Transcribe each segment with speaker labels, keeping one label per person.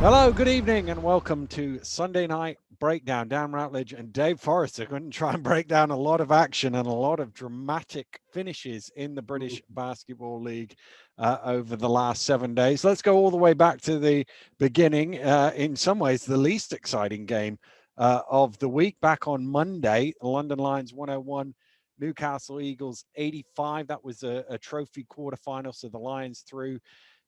Speaker 1: Hello, good evening, and welcome to Sunday Night Breakdown. Dan Routledge and Dave Forrester are going to try and break down a lot of action and a lot of dramatic finishes in the British Basketball League over the last 7 days. Let's go all the way back to the beginning. In some ways, the least exciting game of the week. Back on Monday, London Lions 101, Newcastle Eagles 85. That was a trophy quarterfinal, so the Lions through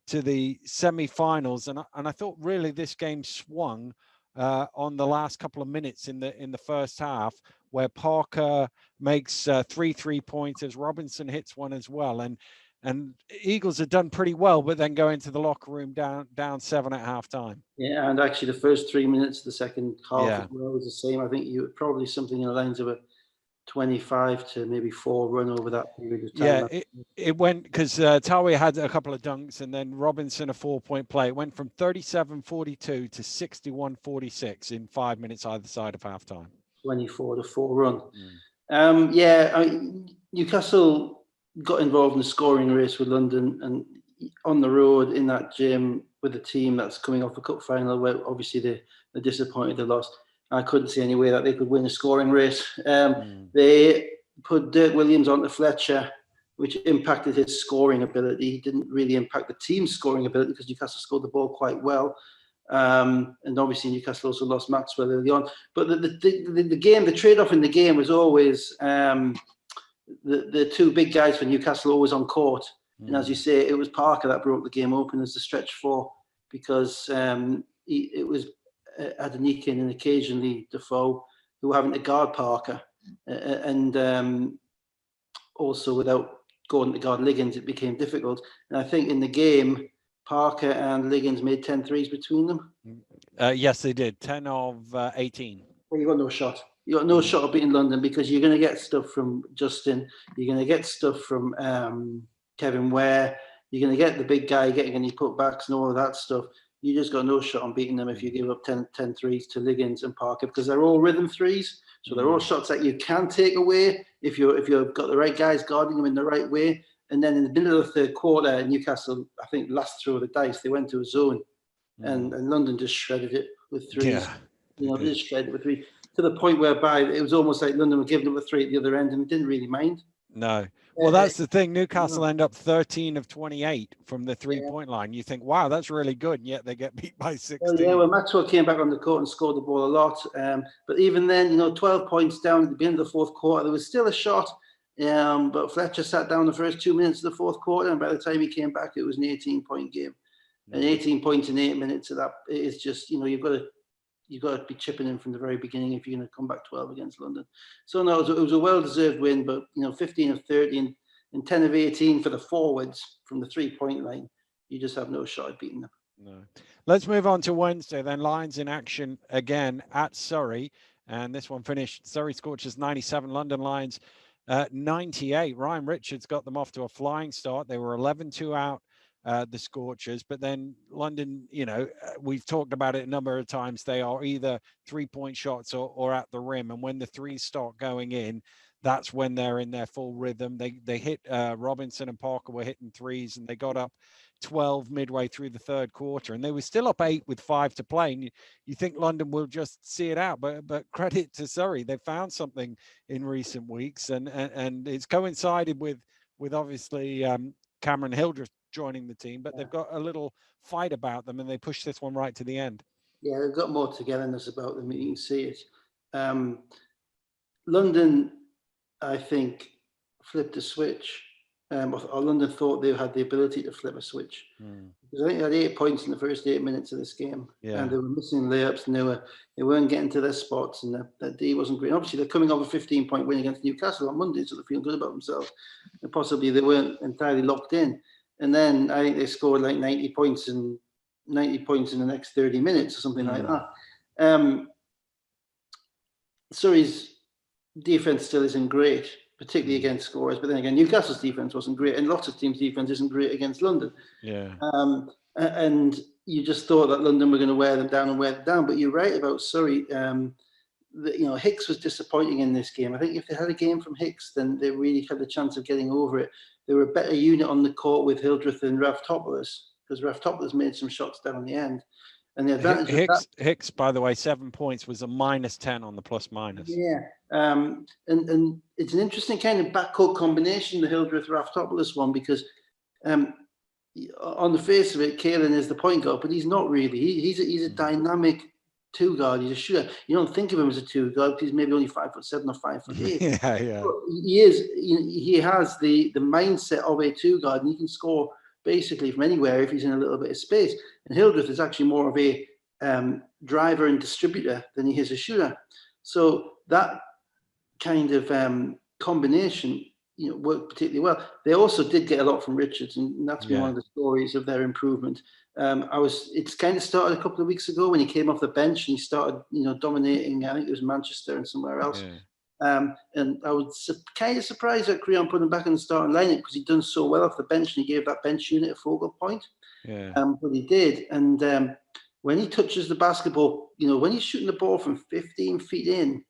Speaker 1: to the semi-finals, and I thought really this game swung on the last couple of minutes in the first half, where Parker makes three 3-pointers, Robinson hits one as well, and Eagles had done pretty well, but then go into the locker room down 7 at halftime.
Speaker 2: Yeah, and actually the first 3 minutes of the second half
Speaker 1: Yeah.
Speaker 2: as well was the same. I think you probably something in the lines of a 25 to maybe 4 run over that period of time.
Speaker 1: Yeah, it went because Tawi had a couple of dunks and then Robinson a 4-point play. It went from 37-42 to 61-46 in 5 minutes either side of halftime.
Speaker 2: 24 to 4 run. Newcastle got involved in the scoring race with London and on the road in that gym with a team that's coming off a cup final where obviously they're disappointed they lost. I couldn't see any way that they could win a scoring race. They put Dirk Williams onto Fletcher, which impacted his scoring ability. He didn't really impact the team's scoring ability because Newcastle scored the ball quite well. And obviously Newcastle also lost Maxwell early on. But the game, the trade-off in the game was always the two big guys for Newcastle always on court. And as you say, it was Parker that broke the game open as the stretch four because it was Adenikin and occasionally Defoe who were having to guard Parker. And also without going to guard Liggins, it became difficult. And I think in the game, Parker and Liggins made 10 threes between them.
Speaker 1: Yes, they did. 10 of 18.
Speaker 2: Well, you got no shot. You got no shot of beating London because you're going to get stuff from Justin. You're going to get stuff from Kevin Ware. You're going to get the big guy getting any putbacks and all of that stuff. You just got no shot on beating them if you give up 10 threes to Liggins and Parker because they're all rhythm threes. So they're all shots that you can take away if you've got the right guys guarding them in the right way. And then in the middle of the third quarter, Newcastle, I think, last throw of the dice, they went to a zone. And London just shredded it with threes.
Speaker 1: Yeah.
Speaker 2: They just shredded it with threes to the point whereby it was almost like London were giving up a three at the other end and they didn't really mind.
Speaker 1: No. Well, that's the thing. Newcastle end up 13 of 28 from the three-point line. You think, wow, that's really good, and yet they get beat by 16.
Speaker 2: Well, Maxwell came back on the court and scored the ball a lot. But even then, 12 points down at the beginning of the fourth quarter, there was still a shot. But Fletcher sat down the first 2 minutes of the fourth quarter, and by the time he came back, it was an 18-point game. And 18 points in 8 minutes of that is just, you've got to be chipping in from the very beginning if you're going to come back 12 against London. So no, it was a well-deserved win, but 15 of 30 and 10 of 18 for the forwards from the 3-point line. You just have no shot at beating them.
Speaker 1: No. Let's move on to Wednesday then. Lions in action again at Surrey, and this one finished Surrey Scorchers 97, London Lions 98. Ryan Richards got them off to a flying start. They were 11-2 out. The Scorchers, but then London, we've talked about it a number of times. They are either 3-point shots or at the rim, and when the threes start going in, that's when they're in their full rhythm. They hit Robinson and Parker were hitting threes, and they got up 12 midway through the third quarter, and they were still up 8 with 5 to play. And you think London will just see it out, but credit to Surrey, they found something in recent weeks, and it's coincided with obviously Cameron Hildreth joining the team, but they've got a little fight about them and they push this one right to the end.
Speaker 2: Yeah, they've got more togetherness about them. You can see it. London, I think, flipped a switch. Or London thought they had the ability to flip a switch. Because I think they had 8 points in the first 8 minutes of this game. And they were missing layups and they weren't getting to their spots and that D wasn't great. Obviously, they're coming off a 15-point win against Newcastle on Monday, so they feel good about themselves. And possibly they weren't entirely locked in. And then I think they scored like 90 points in the next 30 minutes or something like that. Surrey's defense still isn't great, particularly against scorers. But then again, Newcastle's defense wasn't great, and lots of teams' defense isn't great against London.
Speaker 1: Yeah.
Speaker 2: And you just thought that London were going to wear them down. But you're right about Surrey. Hicks was disappointing in this game. I think if they had a game from Hicks, then they really had a chance of getting over it. They were a better unit on the court with Hildreth and Raftopoulos because Raftopoulos made some shots down the end. And the advantage of that,
Speaker 1: Hicks, by the way, 7 points was a -10 on the plus minus.
Speaker 2: Yeah, and it's an interesting kind of backcourt combination, the Hildreth-Raftopoulos one, because on the face of it, Caelan is the point guard, but he's not really. He's a dynamic two guard. He's a shooter. You don't think of him as a two guard because he's maybe only 5'7" or 5'8".
Speaker 1: Yeah.
Speaker 2: But he is. He has the mindset of a two guard, and he can score basically from anywhere if he's in a little bit of space. And Hildreth is actually more of a driver and distributor than he is a shooter. So that kind of combination, worked particularly well. They also did get a lot from Richards, and that's been one of the stories of their improvement. It's kind of started a couple of weeks ago when he came off the bench and he started, dominating. I think it was Manchester and somewhere else. Yeah. And I was kind of surprised that Creon put him back in the starting lineup because he'd done so well off the bench and he gave that bench unit a focal point.
Speaker 1: Yeah.
Speaker 2: But he did, and when he touches the basketball, when he's shooting the ball from 15 feet in,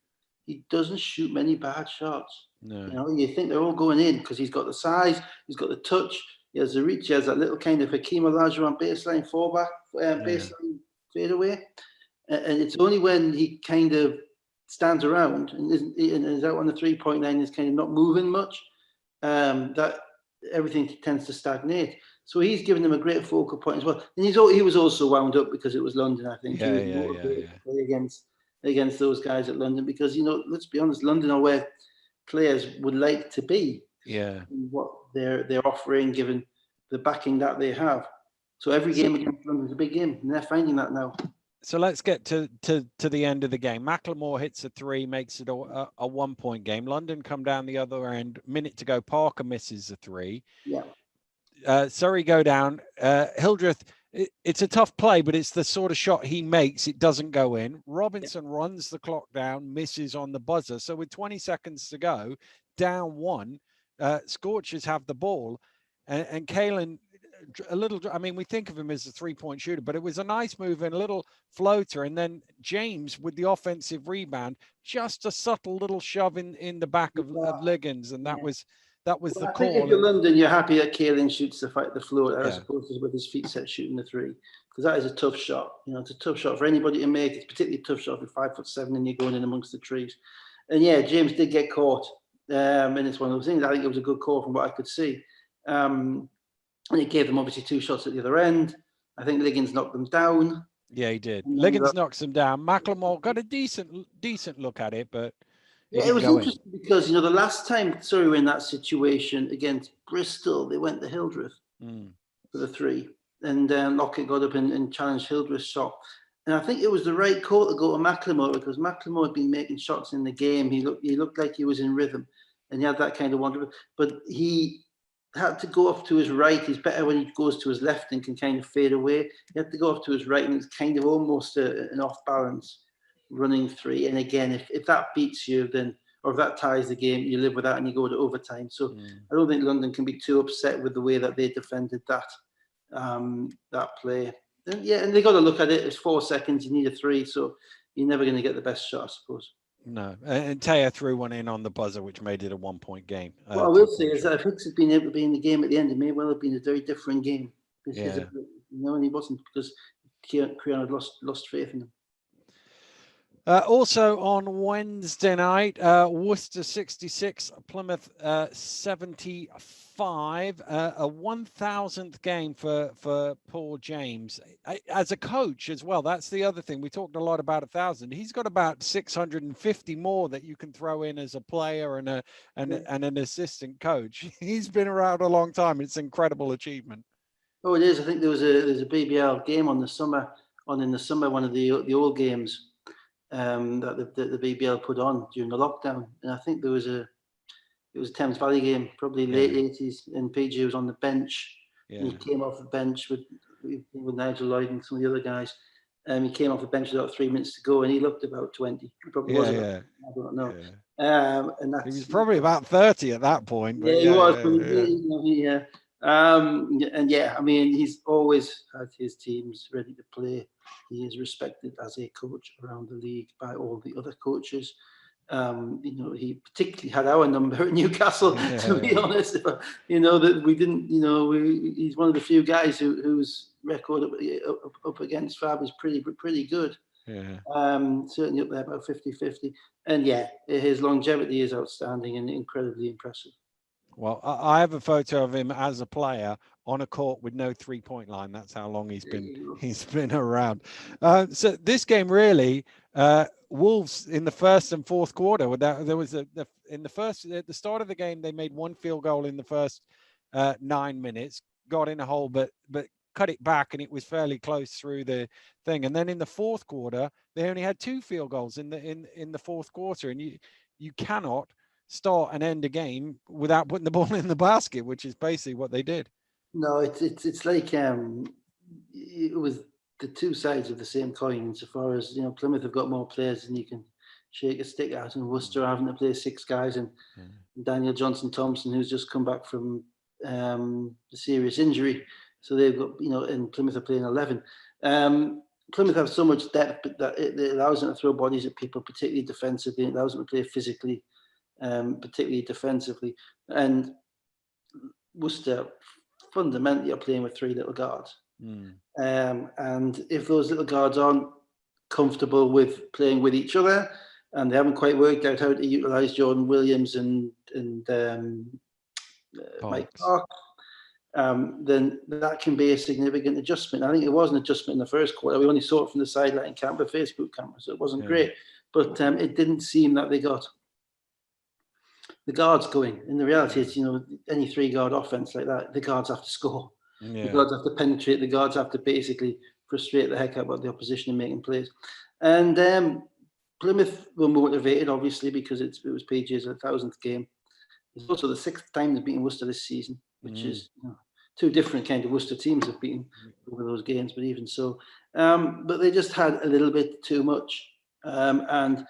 Speaker 2: he doesn't shoot many bad shots.
Speaker 1: No.
Speaker 2: You think they're all going in because he's got the size, he's got the touch, he has the reach, he has that little kind of Hakeem Olajuwon baseline fallback, baseline fadeaway. And it's only when he kind of stands around and is out on the 3-point line, is kind of not moving much, that everything tends to stagnate. So he's given them a great focal point as well. And he was also wound up because it was London, I think. Against those guys at London because, let's be honest, London are where players would like to be.
Speaker 1: Yeah.
Speaker 2: What they're offering, given the backing that they have. So every game against London is a big game, and they're finding that now.
Speaker 1: So let's get to the end of the game. Macklemore hits a 3, makes it a 1-point game. London come down the other end. Minute to go. Parker misses a 3.
Speaker 2: Yeah.
Speaker 1: Surrey go down. Hildreth, it's a tough play, but it's the sort of shot he makes. It doesn't go in. Robinson runs the clock down, misses on the buzzer. So with 20 seconds to go, down 1, Scorchers have the ball. And Caelan, we think of him as a 3-point shooter, but it was a nice move and a little floater. And then James with the offensive rebound, just a subtle little shove in the back of Liggins. And that was the call.
Speaker 2: I think if you're London, you're happy that Caelan shoots the floor as opposed to with his feet set shooting the 3, because that is a tough shot. It's a tough shot for anybody to make. It's particularly a tough shot for 5'7" and you're going in amongst the trees. And James did get caught, and it's one of those things. I think it was a good call from what I could see. And it gave them obviously 2 shots at the other end. I think Liggins knocked them down.
Speaker 1: Yeah, he did. Liggins knocks them down. Macklemore got a decent look at it, but
Speaker 2: it was interesting because the last time Surrey were in that situation against Bristol, they went to Hildreth for the 3, and Lockett got up and challenged Hildreth's shot. And I think it was the right call to go to Macklemore because Macklemore had been making shots in the game. He looked like he was in rhythm, and he had that kind of wonder. But he had to go off to his right. He's better when he goes to his left and can kind of fade away. He had to go off to his right, and it's kind of almost an off balance running 3. And again, if that beats you, then, or if that ties the game, you live with that and you go to overtime. So I don't think London can be too upset with the way that they defended that play. And they got to look at it. It's 4 seconds. You need a 3, so you're never going to get the best shot, I suppose.
Speaker 1: No, and Taya threw one in on the buzzer, which made it a 1-point game.
Speaker 2: What I will say is that if Hicks had been able to be in the game at the end, it may well have been a very different game. And he wasn't because Creon had lost faith in him.
Speaker 1: Also on Wednesday night, Worcester 66, Plymouth 75, a 1,000th game for Paul James. As a coach as well, that's the other thing. We talked a lot about 1,000. He's got about 650 more that you can throw in as a player and an assistant coach. He's been around a long time. It's an incredible achievement.
Speaker 2: Oh, it is. I think there's a BBL game in the summer, one of the old games. That the BBL put on during the lockdown, and I think it was a Thames Valley game, probably late 80s, and PG was on the bench. And he came off the bench with Nigel Lloyd and some of the other guys. He came off the bench with about 3 minutes to go, and he looked about 20. He probably was. I don't know.
Speaker 1: Yeah. And he was probably about 30 at that point.
Speaker 2: But he was. He's always had his teams ready to play. He is respected as a coach around the league by all the other coaches. He particularly had our number at Newcastle, to be honest. That we didn't, he's one of the few guys who's record up against Fab is pretty good.
Speaker 1: Yeah.
Speaker 2: Certainly up there about 50-50. And yeah, his longevity is outstanding and incredibly impressive.
Speaker 1: Well, I have a photo of him as a player on a court with no 3-point line. That's how long he's been around. So this game really, Wolves in the first and fourth quarter. There was at the start of the game they made one field goal in the first 9 minutes, got in a hole, but cut it back, and it was fairly close through the thing. And then in the fourth quarter, they only had 2 field goals in the fourth quarter, and you cannot start and end a game without putting the ball in the basket, which is basically what they did.
Speaker 2: No, it's like it was the two sides of the same coin. Insofar as Plymouth have got more players than you can shake a stick at, and Worcester having to play 6 guys, and Daniel Johnson-Thompson, who's just come back from a serious injury, so they've got and Plymouth are playing 11. Plymouth have so much depth that it allows them to throw bodies at people, particularly defensively. It allows them to play physically. Particularly defensively, and Worcester fundamentally are playing with 3 little guards. And if those little guards aren't comfortable with playing with each other, and they haven't quite worked out how to utilise Jordan Williams and Mike Clark, then that can be a significant adjustment. I think it was an adjustment in the first quarter. We only saw it from the sideline camera, Facebook camera, so it wasn't great. But it didn't seem that they got the guards going. And the reality is, any 3-guard offense like that, the guards have to score. The guards have to penetrate. The guards have to basically frustrate the heck out of the opposition in making plays. And Plymouth were motivated, obviously, because it was PJ's 1,000th game. It's also the 6th time they've beaten Worcester this season, which is 2 different kind of Worcester teams have beaten over those games, but even so. But they just had a little bit too much. And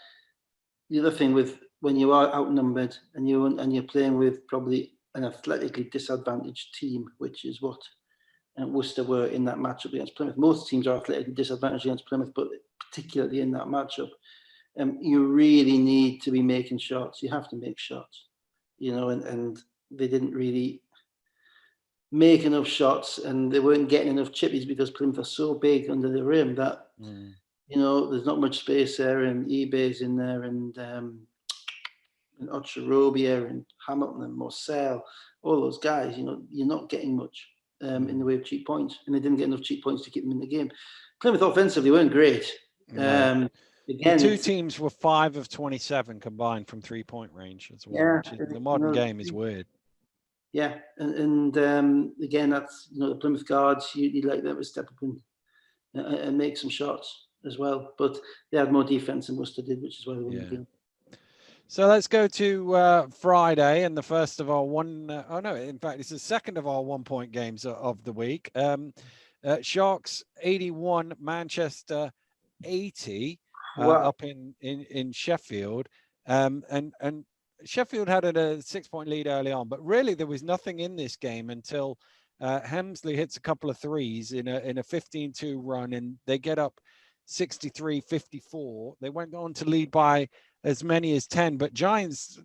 Speaker 2: the other thing with when you are outnumbered and you're playing with probably an athletically disadvantaged team, which is what Worcester were in that matchup against Plymouth. Most teams are athletically disadvantaged against Plymouth, but particularly in that matchup, you really need to be making shots. You have to make shots, and they didn't really make enough shots, and they weren't getting enough chippies because Plymouth are so big under the rim that there's not much space there, and eBay's in there, and Ocherobia and Hamilton and Morcell, all those guys, you're not getting much in the way of cheap points, and they didn't get enough cheap points to keep them in the game. Plymouth offensively weren't great.
Speaker 1: Again, the 2 teams were 5 of 27 combined from 3-point range as well. The modern game is weird.
Speaker 2: Yeah, and again, that's the Plymouth guards. You like them to step up and make some shots as well, but they had more defense than Worcester did, which is why they won the game.
Speaker 1: So let's go to Friday, and the first of our in fact, it's the second of our 1-point games of the week. Sharks 81, Manchester 80, up in Sheffield. And Sheffield had a 6-point lead early on, but really there was nothing in this game until Hemsley hits a couple of threes in a 15-2 run, and they get up 63-54. They went on to lead by as many as 10, but Giants,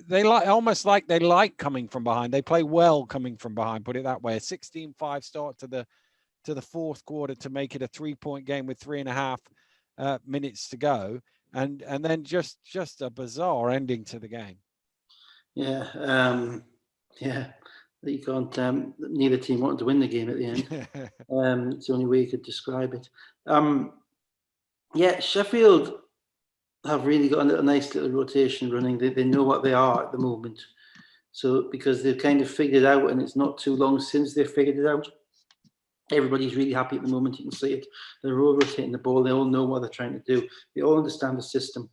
Speaker 1: they like coming from behind. They play well coming from behind, put it that way. A 16-5 start to the fourth quarter to make it a 3-point game with 3.5 minutes to go, and then just a bizarre ending to the game. You can't. Neither team wanted to win the game at the end. It's the only way you could describe it. Sheffield have really got a nice little rotation running. They know what they are at the moment. So because they've kind of figured it out, and it's not too long since they've figured it out. Everybody's really happy at the moment. You can see it. They're all rotating the ball. They all know what they're trying to do. They all understand the system.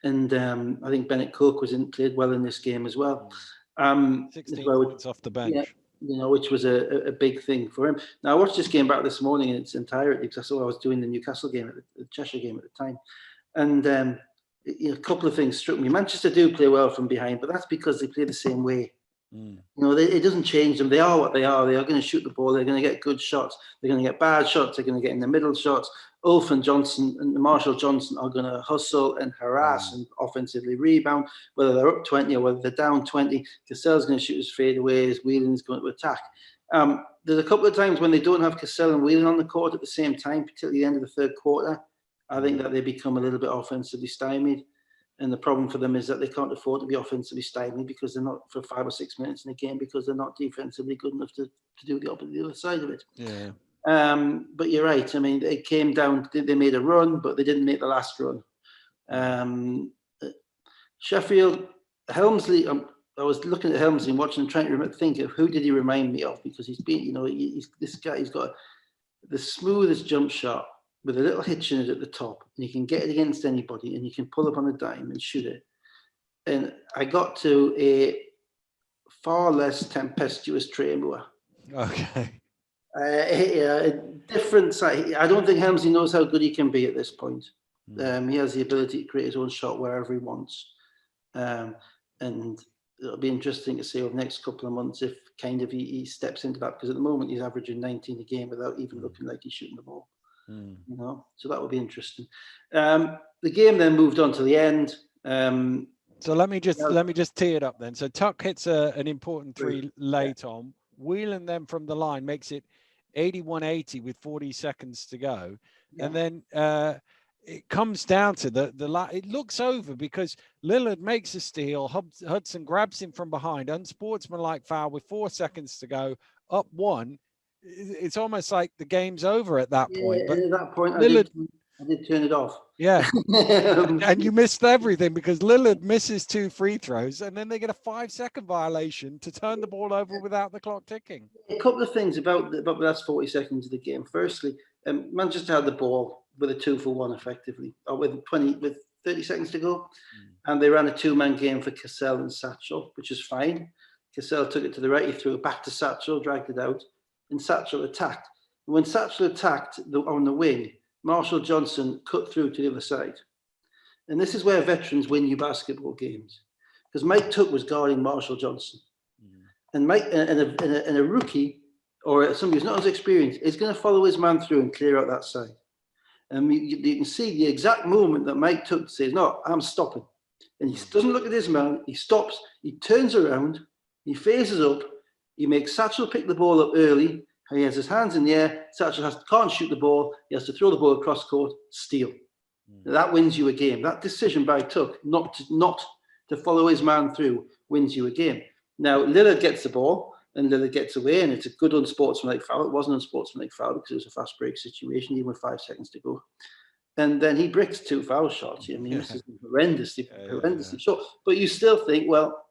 Speaker 1: And I think Bennett Cook played well in this game as well. 16 points off the bench.
Speaker 2: Which was a big thing for him. Now, I watched this game back this morning in its entirety because I was doing the Newcastle game, the Cheshire game at the time. And a couple of things struck me. Manchester do play well from behind, but that's because they play the same way. It doesn't change them. They are what they are. They are going to shoot the ball. They're going to get good shots. They're going to get bad shots. They're going to get in the middle shots. Ulf and Johnson and Marshall Johnson are going to hustle and harass and offensively rebound, whether they're up 20 or whether they're down 20. Castell's going to shoot his fadeaways. Whelan's going to attack. There's a couple of times when they don't have Cassell and Whelan on the court at the same time, particularly the end of the third quarter. I think that they become a little bit offensively stymied. And the problem for them is that they can't afford to be offensively stymied because they're not for 5 or 6 minutes in a game because they're not defensively good enough to do the other side of it.
Speaker 1: Yeah.
Speaker 2: But you're right. I mean, it came down, they made a run, but they didn't make the last run. Sheffield, Helmsley, I was looking at Helmsley and watching him, trying to think of who did he remind me of, because he's been, this guy, he's got the smoothest jump shot with a little hitch in it at the top, and you can get it against anybody, and you can pull up on a dime and shoot it. And I got to a far less tempestuous Trey Moore.
Speaker 1: Okay.
Speaker 2: A different side. I don't think Helmsley knows how good he can be at this point. He has the ability to create his own shot wherever he wants. And it'll be interesting to see over the next couple of months if kind of he steps into that, because at the moment he's averaging 19 a game without even looking like he's shooting the ball. So that would be interesting. The game then moved on to the end.
Speaker 1: So let me just tee it up then. So Tuck hits an important three late on. Whelan then from the line makes it 81-80 with 40 seconds to go. And then it comes down to it looks over because Lillard makes a steal. Hudson grabs him from behind, unsportsmanlike foul with 4 seconds to go, up 1. It's almost like the game's over at that point. But
Speaker 2: at that point,
Speaker 1: Lillard,
Speaker 2: I did turn it off.
Speaker 1: Yeah. And you missed everything because Lillard misses 2 free throws and then they get a 5-second violation to turn the ball over without the clock ticking.
Speaker 2: A couple of things about the last 40 seconds of the game. Firstly, Manchester had the ball with a 2-for-1 effectively, or with 30 seconds to go. And they ran a 2-man game for Cassell and Satchel, which is fine. Cassell took it to the right, he threw it back to Satchel, dragged it out, and Satchel attacked. And when Satchel attacked on the wing, Marshall Johnson cut through to the other side. And this is where veterans win you basketball games. Because Mike Tuck was guarding Marshall Johnson. And Mike and a rookie or somebody who's not as experienced is going to follow his man through and clear out that side. And you can see the exact moment that Mike Tuck says, no, I'm stopping. And he doesn't look at his man, he stops, he turns around, he faces up, he makes Satchel pick the ball up early, he has his hands in the air, Satchel can't shoot the ball, he has to throw the ball across court, steal. That wins you a game. That decision by Tuck not to follow his man through wins you a game. Now, Lillard gets the ball, and Lillard gets away, and it's a good unsportsmanlike foul. It wasn't an unsportsmanlike foul because it was a fast break situation, even with 5 seconds to go. And then he bricks 2 foul shots. I mean, this is horrendously short. But you still think, well,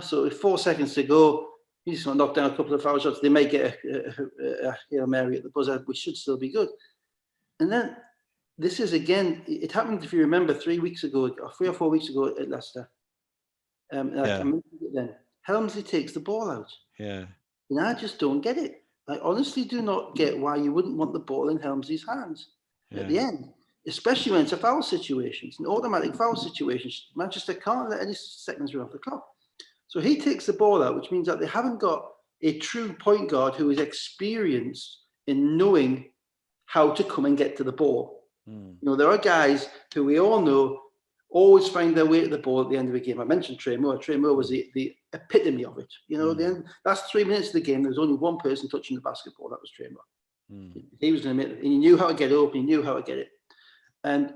Speaker 2: so with 4 seconds to go, he's just going to knock down a couple of foul shots. They may get a Hail Mary at the buzzer, which should still be good. And then this is, again, it happened, if you remember, 3 or 4 weeks ago at Leicester. I mentioned it then. Helmsley takes the ball out.
Speaker 1: Yeah.
Speaker 2: And I just don't get it. I honestly do not get why you wouldn't want the ball in Helmsley's hands at the end, especially when it's a foul situation. It's an automatic foul situation. Manchester can't let any seconds run off the clock. So he takes the ball out, which means that they haven't got a true point guard who is experienced in knowing how to come and get to the ball. There are guys who we all know always find their way to the ball at the end of a game. I mentioned Trey Moore. Trey Moore was the epitome of it. The last 3 minutes of the game, there was only one person touching the basketball. That was Trey Moore. He was going to make it. He knew how to get open. He knew how to get it. And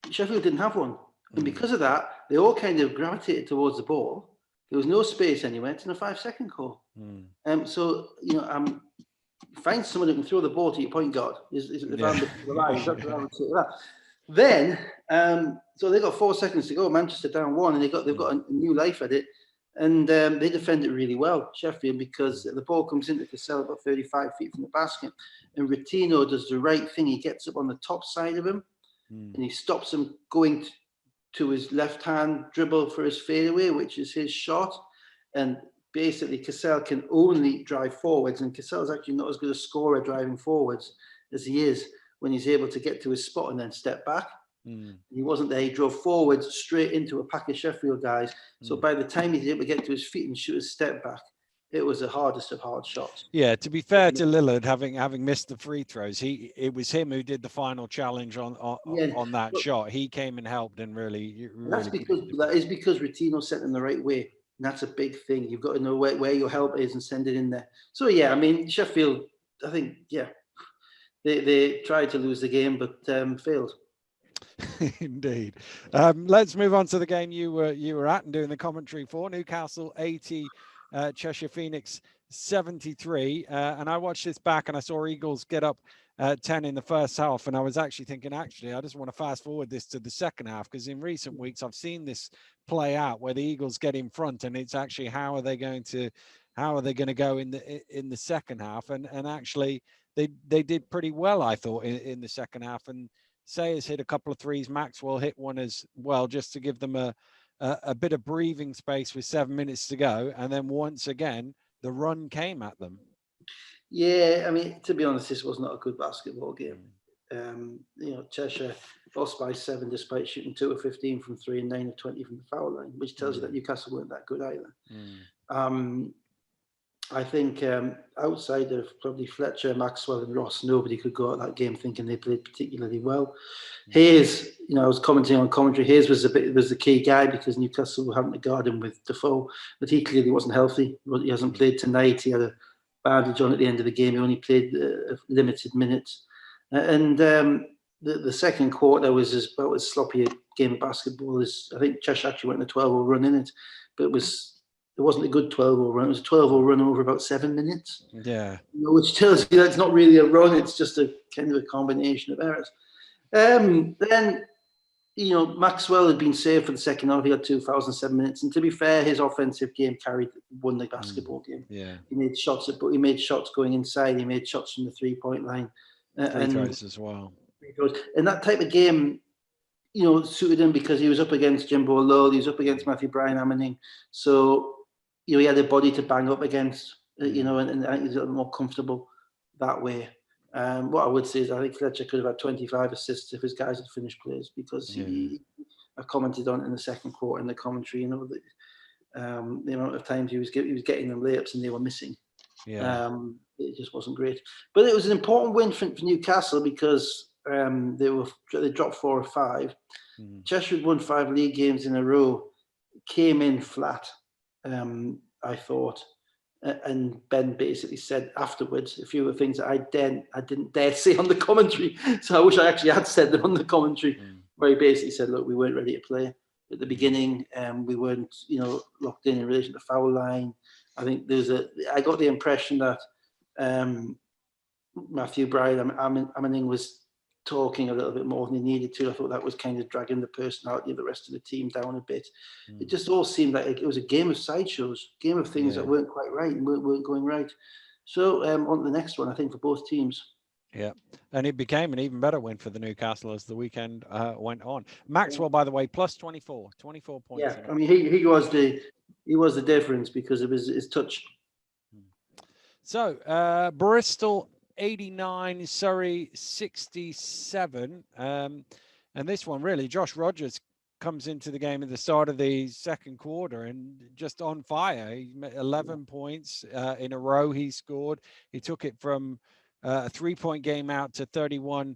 Speaker 2: Sheffield didn't have one. And because of that, they all kind of gravitated towards the ball. There was no space anywhere. It's in a 5-second call. Find someone who can throw the ball to your point guard. That's what I would say to that. Then, so they got 4 seconds to go. Manchester down 1, and they've got a new life at it, and they defend it really well, Sheffield, because the ball comes into Cassell about 35 feet from the basket, and Retino does the right thing. He gets up on the top side of him, and he stops him going to his left hand dribble for his fadeaway, which is his shot, and basically Cassell can only drive forwards, and Cassell's actually not as good a scorer driving forwards as he is when he's able to get to his spot and then step back. He wasn't there. He drove forwards straight into a pack of Sheffield guys. So by the time he's able to get to his feet and shoot a step back, it was the hardest of hard shots.
Speaker 1: Yeah, to be fair to Lillard, having missed the free throws, it was him who did the final challenge on that shot. He came and helped and really
Speaker 2: that is because Retino sent him the right way. And that's a big thing. You've got to know where your help is and send it in there. So, yeah, I mean, Sheffield, I think, yeah, they tried to lose the game, but failed.
Speaker 1: Indeed. Let's move on to the game you were at and doing the commentary for. Newcastle 80, Cheshire Phoenix 73. And I watched this back and I saw Eagles get up 10 in the first half. And I was actually thinking, I just want to fast forward this to the second half, because in recent weeks I've seen this play out where the Eagles get in front, and it's actually how are they going to go in the second half? And actually they did pretty well, I thought, in the second half. And Sayers hit a couple of threes. Maxwell hit one as well, just to give them a bit of breathing space with 7 minutes to go. And then once again, the run came at them.
Speaker 2: Yeah, I mean, to be honest, this was not a good basketball game. Cheshire lost by 7 despite shooting 2 of 15 from 3 and 9 of 20 from the foul line, which tells you that Newcastle weren't that good either. I think outside of probably Fletcher, Maxwell and Ross, nobody could go out that game thinking they played particularly well. Hayes, I was commenting on commentary, Hayes was the key guy because Newcastle were having to guard him with Defoe, but he clearly wasn't healthy. He hasn't played tonight. He had a bandage on at the end of the game. He only played limited minutes. And the second quarter was about as sloppy a game of basketball as, I think Cheshire actually went on a 12-0 run in it, but it wasn't a good 12-0 run. It was a 12-0 run over about 7 minutes.
Speaker 1: Yeah.
Speaker 2: Which tells you that's not really a run. It's just a kind of a combination of errors. Then, Maxwell had been saved for the second half. He had 2 fouls in 7 minutes. And to be fair, his offensive game won the basketball game.
Speaker 1: Yeah.
Speaker 2: He made shots going inside. He made shots from the 3-point line.
Speaker 1: Free throws as well.
Speaker 2: And that type of game, suited him because he was up against Jimbo Lowell. He was up against Matthew Bryan Ammoning. So, he had a body to bang up against, and I think he's a little more comfortable that way. What I would say is I think Fletcher could have had 25 assists if his guys had finished plays, because I commented on it in the second quarter in the commentary, the amount of times he was getting them layups and they were missing.
Speaker 1: Yeah.
Speaker 2: It just wasn't great. But it was an important win for Newcastle because they dropped 4 or 5. Cheshire had won 5 league games in a row, came in flat. I thought, and Ben basically said afterwards a few of the things that I didn't dare say on the commentary. So I wish I actually had said them on the commentary. Where he basically said, "Look, we weren't ready to play at the beginning, and we weren't, locked in relation to foul line." I think I got the impression that Matthew Bryan Ammoning was talking a little bit more than he needed to. I thought that was kind of dragging the personality of the rest of the team down a bit. It just all seemed like it was a game of sideshows, game of things that weren't quite right and weren't going right. So on to the next one, I think, for both teams.
Speaker 1: Yeah, and it became an even better win for the Newcastle as the weekend went on. Maxwell, by the way, plus 24 points.
Speaker 2: Yeah, I mean, he was the difference because of his touch.
Speaker 1: So Bristol 89, Surrey 67. And this one, really, Josh Rogers comes into the game at the start of the second quarter and just on fire. He made 11 points in a row he scored. He took it from a 3-point game out to 31-17.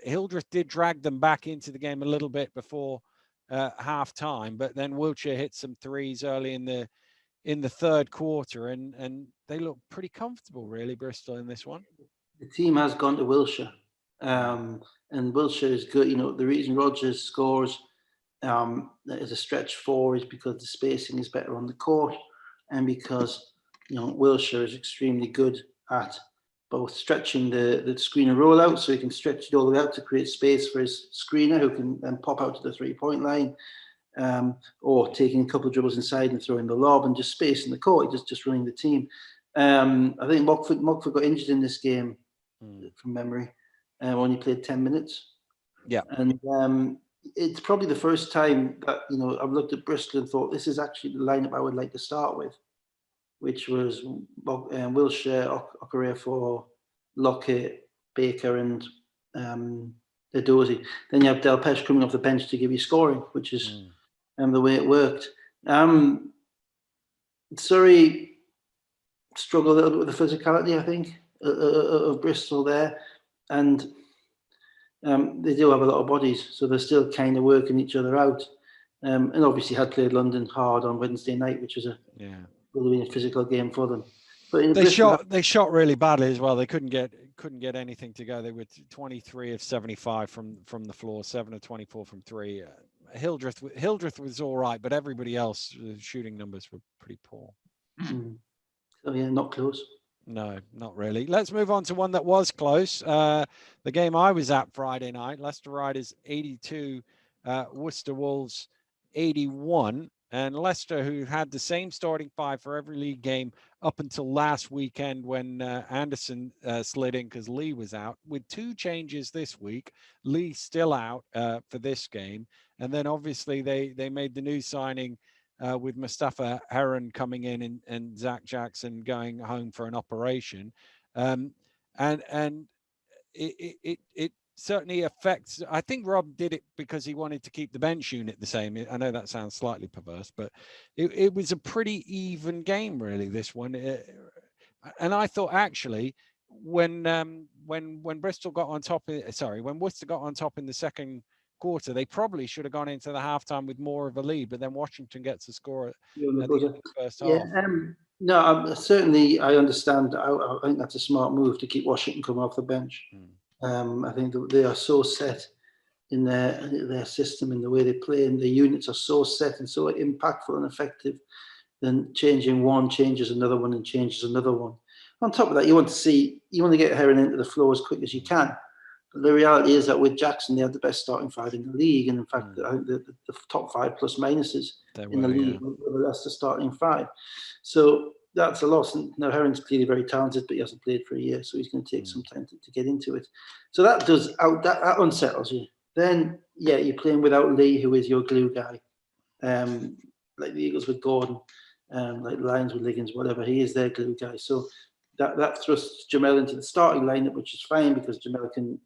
Speaker 1: Hildreth did drag them back into the game a little bit before half time, but then Wiltshire hit some threes early in the third quarter, and they look pretty comfortable, really, Bristol, in this one.
Speaker 2: The team has gone to Wiltshire, and Wiltshire is good. The reason Rogers scores as a stretch 4 is because the spacing is better on the court, and because Wiltshire is extremely good at both stretching the screener rollout, so he can stretch it all the way out to create space for his screener, who can then pop out to the 3-point line. Or taking a couple of dribbles inside and throwing the lob and just spacing the court, just running the team. I think Mockford got injured in this game from memory. Only played 10 minutes.
Speaker 1: Yeah.
Speaker 2: And it's probably the first time that, I've looked at Bristol and thought this is actually the lineup I would like to start with, which was Wiltshire, Okorafor, Lockett, Baker and Edozie. Then you have Delpeche coming off the bench to give you scoring, which is the way it worked. Surrey struggled a little bit with the physicality, I think, of Bristol there. And they do have a lot of bodies, so they're still kind of working each other out. And obviously had played London hard on Wednesday night, which was really a physical game for them. But in
Speaker 1: they
Speaker 2: Bristol,
Speaker 1: shot really badly as well. They couldn't get anything to go. They were 23 of 75 from the floor, 7 of 24 from three. Hildreth was all right, but everybody else, shooting numbers were pretty poor.
Speaker 2: So yeah, not close.
Speaker 1: No, not really. Let's move on to one that was close. The game I was at Friday night, Leicester Riders 82, Worcester Wolves 81. And Leicester, who had the same starting five for every league game up until last weekend when Anderson slid in because Lee was out, with 2 changes this week. Lee still out for this game. And then obviously they made the new signing with Mustafa Heron coming in and Zach Jackson going home for an operation. And it certainly affects. I think Rob did it because he wanted to keep the bench unit the same. I know that sounds slightly perverse, but it was a pretty even game, really, this one. And I thought actually when Bristol got on top, when Worcester got on top in the second quarter, they probably should have gone into the halftime with more of a lead, but then Washington gets a score at the end of the first half.
Speaker 2: No, certainly I understand. I think that's a smart move to keep Washington coming off the bench. I think that they are so set in their system, in the way they play, and the units are so set and so impactful and effective. Then changing one changes another one and changes another one. On top of that, you want to get Heron into the flow as quick as you can. But the reality is that with Jackson, they had the best starting five in the league, and in fact, I think the top 5 plus minuses in the league were the Leicester starting 5. So that's a loss. And now Heron's clearly very talented, but he hasn't played for a year, so he's going to take some time to get into it. So that that unsettles you. Then you're playing without Lee, who is your glue guy, like the Eagles with Gordon, like the Lions with Liggins, whatever. He is their glue guy. So that thrusts Jamel into the starting lineup, which is fine because Jamel can.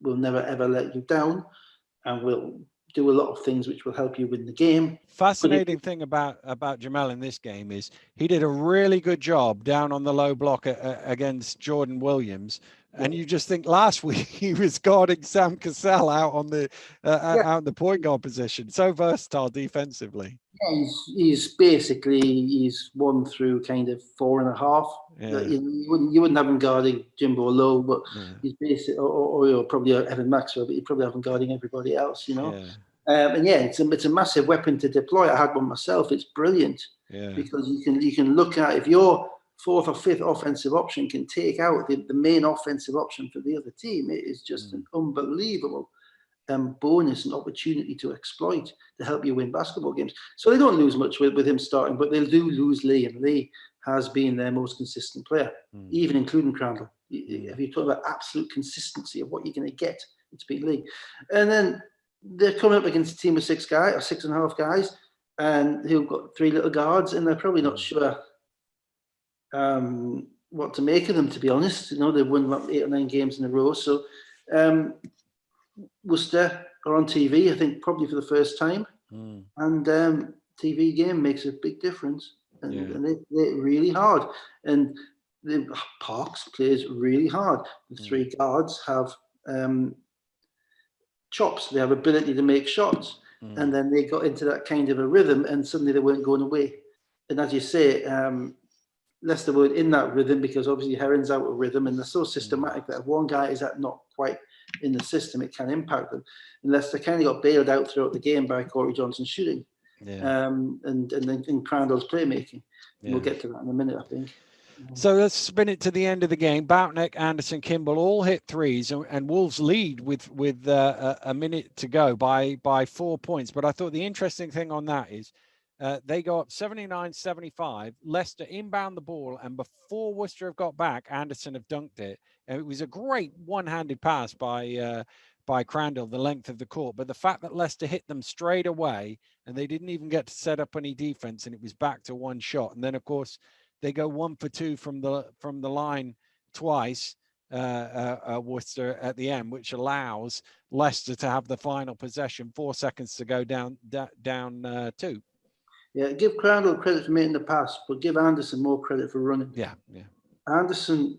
Speaker 2: Will never ever let you down, and will do a lot of things which will help you win the game.
Speaker 1: Fascinating thing about Jamel in this game is he did a really good job down on the low block against Jordan Williams, and you just think last week he was guarding Sam Cassell out on the out in the point guard position. So versatile defensively.
Speaker 2: Yeah, he's 1 through kind of 4.5. Yeah. You wouldn't have him guarding Jimbo Lowe, but he's basically, or probably Evan Maxwell, but you probably have him guarding everybody else, And it's a massive weapon to deploy. I had one myself. It's brilliant because you can look at if your 4th or 5th offensive option can take out the main offensive option for the other team. It is just an unbelievable bonus and opportunity to exploit to help you win basketball games. So they don't lose much with him starting, but they do lose Lee, and Lee has been their most consistent player, even including Crandall. If you talk about absolute consistency of what you're going to get, it's been Lee. And then they're coming up against a team of 6 guys or 6.5 guys, and who've got 3 little guards, and they're probably not sure what to make of them, to be honest. They've won about 8 or 9 games in a row. So Worcester are on TV, I think, probably for the first time. And TV game makes a big difference. And they play really hard. And the Parks plays really hard. The 3 guards have chops. They have ability to make shots. And then they got into that kind of a rhythm, and suddenly they weren't going away. And as you say, Leicester were in that rhythm because obviously Heron's out of rhythm, and they're so systematic that if one guy is not quite in the system, it can impact them. And Leicester kind of got bailed out throughout the game by Corey Johnson shooting, and then Crandall's playmaking. We'll get to that in a minute, I think.
Speaker 1: So let's spin it to the end of the game. Boutneck, Anderson, Kimball all hit threes, and Wolves lead with a minute to go by 4 points. But I thought the interesting thing on that is they go up 79-75. Leicester inbound the ball, and before Worcester have got back, Anderson have dunked it. And it was a great one-handed pass by Crandall, the length of the court. But the fact that Leicester hit them straight away, and they didn't even get to set up any defense, and it was back to one shot. And then, of course, they go 1 for 2 from the line twice, Worcester at the end, which allows Leicester to have the final possession. 4 seconds to go, down 2.
Speaker 2: Yeah, give Crandall credit for making the pass, but give Anderson more credit for running.
Speaker 1: Yeah.
Speaker 2: Anderson,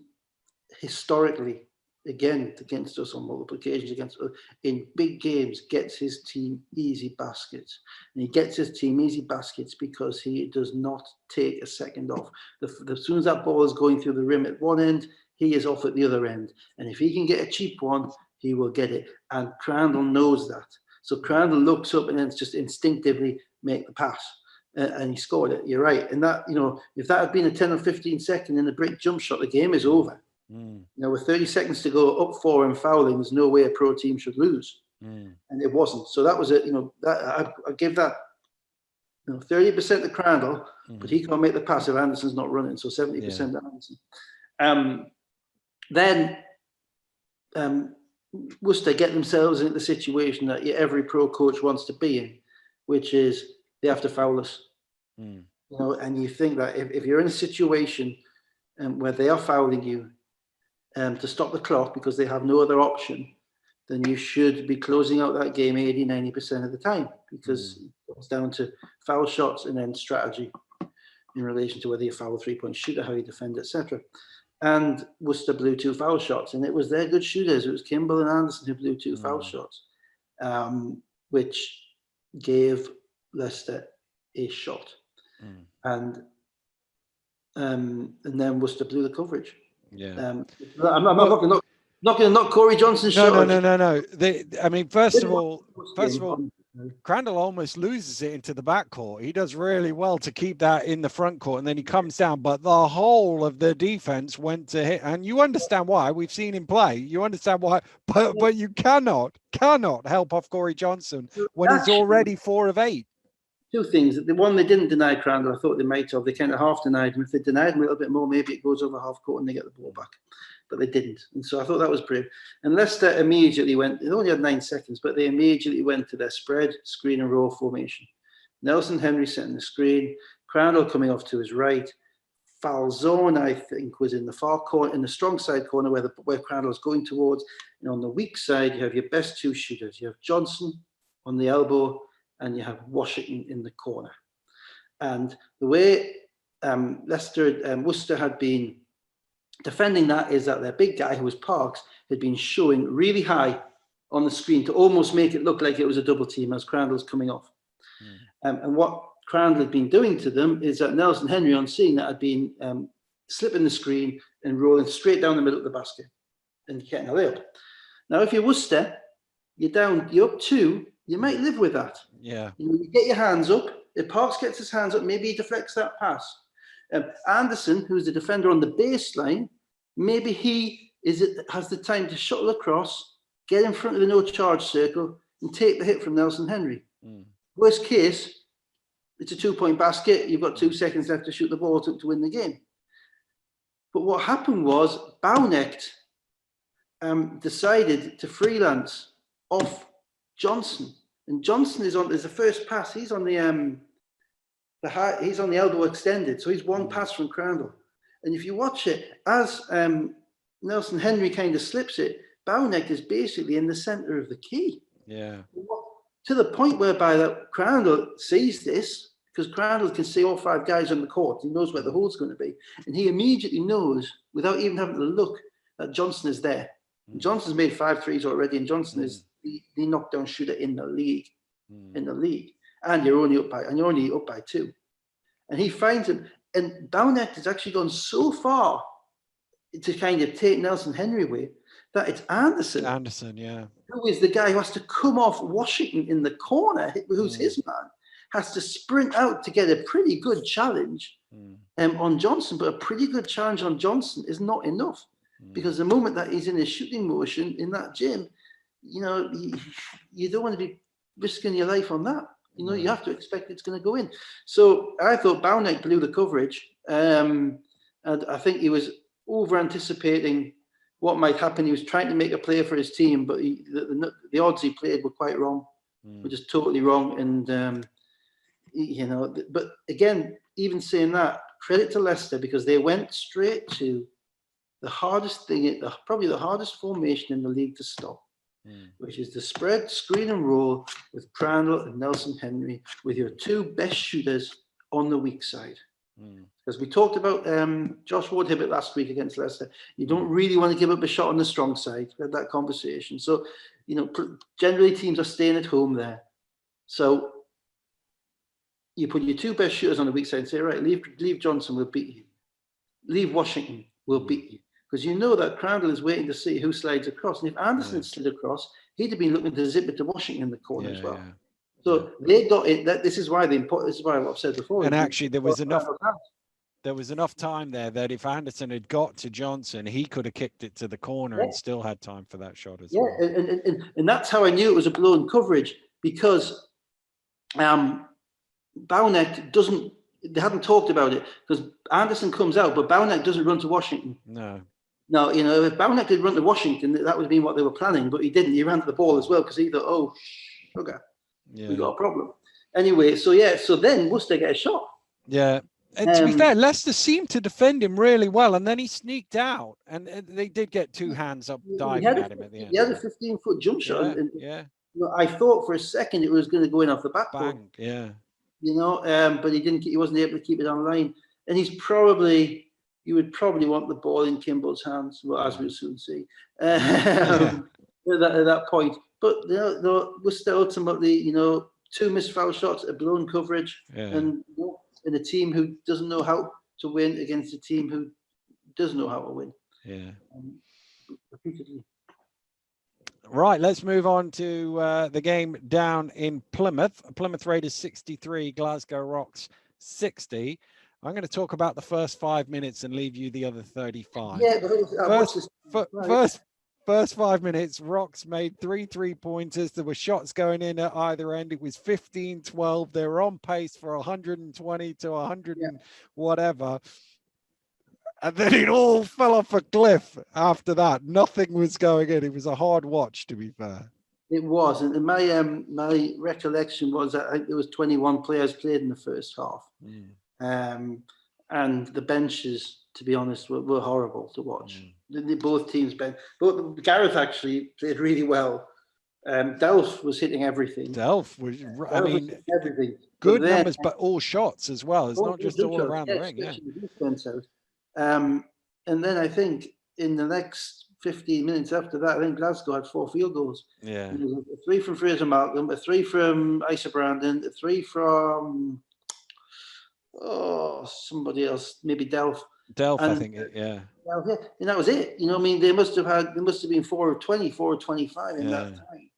Speaker 2: historically, again against us on multiple occasions, against us in big games, gets his team easy baskets. And he gets his team easy baskets because he does not take a second off. As soon as that ball is going through the rim at one end, he is off at the other end. And if he can get a cheap one, he will get it. And Crandall knows that. So Crandall looks up and then just instinctively make the pass. And he scored it. You're right. And that, if that had been a 10 or 15 second in the break jump shot, the game is over. With 30 seconds to go, up 4 and fouling, there's no way a pro team should lose. And it wasn't. So that was it. I give that 30% to Crandall, but he can't make the pass if Anderson's not running. So 70% to Anderson. Then Worcester get themselves into the situation that every pro coach wants to be in, which is they have to foul us. And you think that if you're in a situation where they are fouling you to stop the clock because they have no other option, then you should be closing out that game 80-90% of the time, because it's down to foul shots and then strategy in relation to whether you foul a 3-point shooter, how you defend, etc. And Worcester blew 2 foul shots, and it was their good shooters. It was Kimball and Anderson who blew 2 foul shots, which gave Leicester a shot. And then Worcester blew the coverage. I'm not going to knock Corey Johnson's shot.
Speaker 1: No. First of all, Crandall almost loses it into the backcourt. He does really well to keep that in the front court, and then he comes down. But the whole of the defense went to hit, and you understand why. We've seen him play. You understand why, but you cannot help off Corey Johnson when he's already 4 of 8.
Speaker 2: 2 things. The one, they didn't deny Crandall. I thought they might have. They kind of half denied him. If they denied him a little bit more, maybe it goes over half court and they get the ball back. But they didn't. And so I thought that was brave. And Leicester immediately went, they only had 9 seconds, but they immediately went to their spread, screen and roll formation. Nelson Henry setting the screen, Crandall coming off to his right. Foul zone, I think, was in the far corner, in the strong side corner where Crandall's going towards. And on the weak side, you have your best 2 shooters. You have Johnson on the elbow, and you have Washington in the corner. And the way Worcester had been defending that is that their big guy, who was Parks, had been showing really high on the screen to almost make it look like it was a double team as Crandall's coming off. And what Crandall had been doing to them is that Nelson Henry, on seeing that, had been slipping the screen and rolling straight down the middle of the basket and getting a layup. Now, if you're Worcester, you're up 2, you might live with that. You get your hands up. If Parks gets his hands up, maybe he deflects that pass. Anderson, who's the defender on the baseline, maybe he has the time to shuttle across, get in front of the no charge circle, and take the hit from Nelson Henry. Worst case, it's a 2-point basket. You've got 2 seconds left to shoot the ball to win the game. But what happened was Baunecht decided to freelance off Johnson, and Johnson is the first pass. He's on the elbow extended, so he's 1 pass from Crandall. And if you watch it, as Nelson Henry kind of slips it, Baunecht is basically in the center of the key. To the point whereby that Crandall sees this, because Crandall can see all 5 guys on the court. He knows where the hole's going to be, and he immediately knows, without even having to look, that Johnson is there. Johnson's made 5 threes already, and Johnson is the knockdown shooter in the league. And you're only up by 2. And he finds him, and Baunecht has actually gone so far to kind of take Nelson Henry away that it's Anderson, who is the guy who has to come off Washington in the corner, who's his man, has to sprint out to get a pretty good challenge on Johnson. But a pretty good challenge on Johnson is not enough, because the moment that he's in his shooting motion in that gym, you don't want to be risking your life on that. You have to expect it's going to go in. So I thought Baunecht blew the coverage. And I think he was over anticipating what might happen. He was trying to make a play for his team, but the odds he played were quite wrong, were just totally wrong. And, but again, even saying that, credit to Leicester, because they went straight to the hardest thing, probably the hardest formation in the league to stop. Which is the spread, screen and roll with Crandall and Nelson Henry, with your 2 best shooters on the weak side. Because we talked about Josh Ward Hibbert last week against Leicester. You don't really want to give up a shot on the strong side. We had that conversation. So, generally teams are staying at home there. So you put your two best shooters on the weak side and say, right, leave Johnson, we'll beat you. Leave Washington, we'll beat you. Because you know that Crandall is waiting to see who slides across. And if Anderson slid across, he'd have been looking to zip it to Washington in the corner as well. So they got it. This is why this is why I've said before.
Speaker 1: And actually, there was enough time there that if Anderson had got to Johnson, he could have kicked it to the corner and still had time for that shot as well.
Speaker 2: And that's how I knew it was a blown coverage, because Baunek doesn't. They hadn't talked about it, because Anderson comes out, but Baunek doesn't run to Washington.
Speaker 1: No,
Speaker 2: if Baunek did run to Washington, that would have been what they were planning, but he didn't. He ran to the ball as well, because he thought, okay, we got a problem. Anyway, so then Worcester get a shot.
Speaker 1: Yeah. And to be fair, Leicester seemed to defend him really well, and then he sneaked out, and they did get two hands up diving at him at the end.
Speaker 2: He had a 15-foot jump shot. I thought for a second it was going to go in off the backboard. But he didn't. He wasn't able to keep it online, and you would probably want the ball in Kimball's hands, well, as we'll soon see at that point. But Worcester ultimately, two missed foul shots, a blown coverage, and a team who doesn't know how to win against a team who does know how to win.
Speaker 1: Yeah.
Speaker 2: Repeatedly.
Speaker 1: Right, let's move on to the game down in Plymouth. Plymouth Raiders 63, Glasgow Rocks 60. I'm going to talk about the first 5 minutes and leave you the other 35.
Speaker 2: Yeah,
Speaker 1: first 5 minutes, Rocks made 3 3-pointers. There were shots going in at either end. It was 15-12. They were on pace for 120 to 100 and whatever. And then it all fell off a cliff after that. Nothing was going in. It was a hard watch, to be fair.
Speaker 2: It was. And my recollection was that I think there was 21 players played in the first half. And the benches, to be honest, were horrible to watch. Both teams, both Gareth actually played really well. Delph was hitting everything.
Speaker 1: Everything. Good numbers, but all shots as well. It's not just all around the ring.
Speaker 2: And then I think in the next 15 minutes after that, I think Glasgow had 4 field goals.
Speaker 1: Yeah.
Speaker 2: 3 from Fraser Malcolm, a 3 from Isa Brandon, a 3 from somebody else, maybe Delph.
Speaker 1: I think, yeah.
Speaker 2: And that was it. They must have been 4 of 20, 4 of 25 in that time.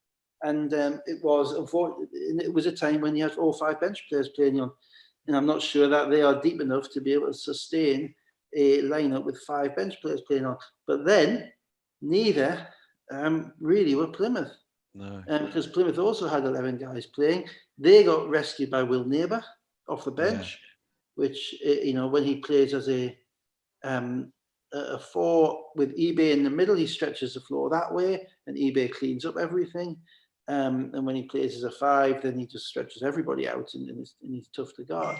Speaker 2: And it was a time when you had 4 or 5 bench players playing on. And I'm not sure that they are deep enough to be able to sustain a lineup with 5 bench players playing on. But then neither really were Plymouth.
Speaker 1: No.
Speaker 2: Because Plymouth also had 11 guys playing. They got rescued by Will Neighbour off the bench, which, when he plays as a 4 with eBay in the middle, he stretches the floor that way, and eBay cleans up everything. And when he plays as a 5, then he just stretches everybody out, and he's tough to guard.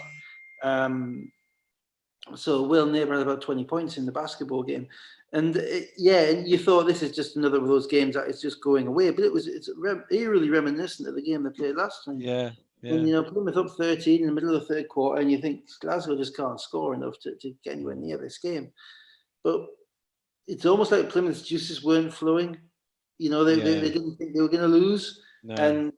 Speaker 2: So Will Neighbour had about 20 points in the basketball game. And and you thought this is just another of those games that is just going away. But it's eerily reminiscent of the game they played last time.
Speaker 1: Yeah.
Speaker 2: And, Plymouth up 13 in the middle of the third quarter, and you think Glasgow just can't score enough to get anywhere near this game. But it's almost like Plymouth's juices weren't flowing. They didn't think they were going to lose. No. And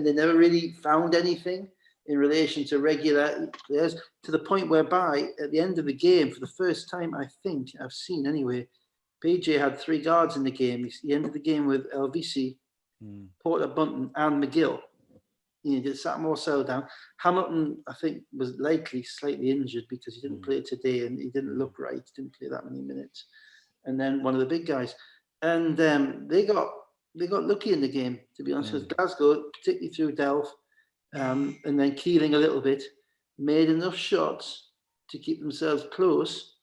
Speaker 2: they never really found anything in relation to regular players, to the point whereby at the end of the game, for the first time I think I've seen anyway, PJ had 3 guards in the game. He ended the game with LVC, Porter Bunton, and McGill. He did Satmore sell down. Hamilton, I think, was likely slightly injured because he didn't play today, and he didn't look right. He didn't play that many minutes. And then one of the big guys, and they got lucky in the game, to be honest. Because Glasgow, particularly through Delph, and then Keeling a little bit, made enough shots to keep themselves close,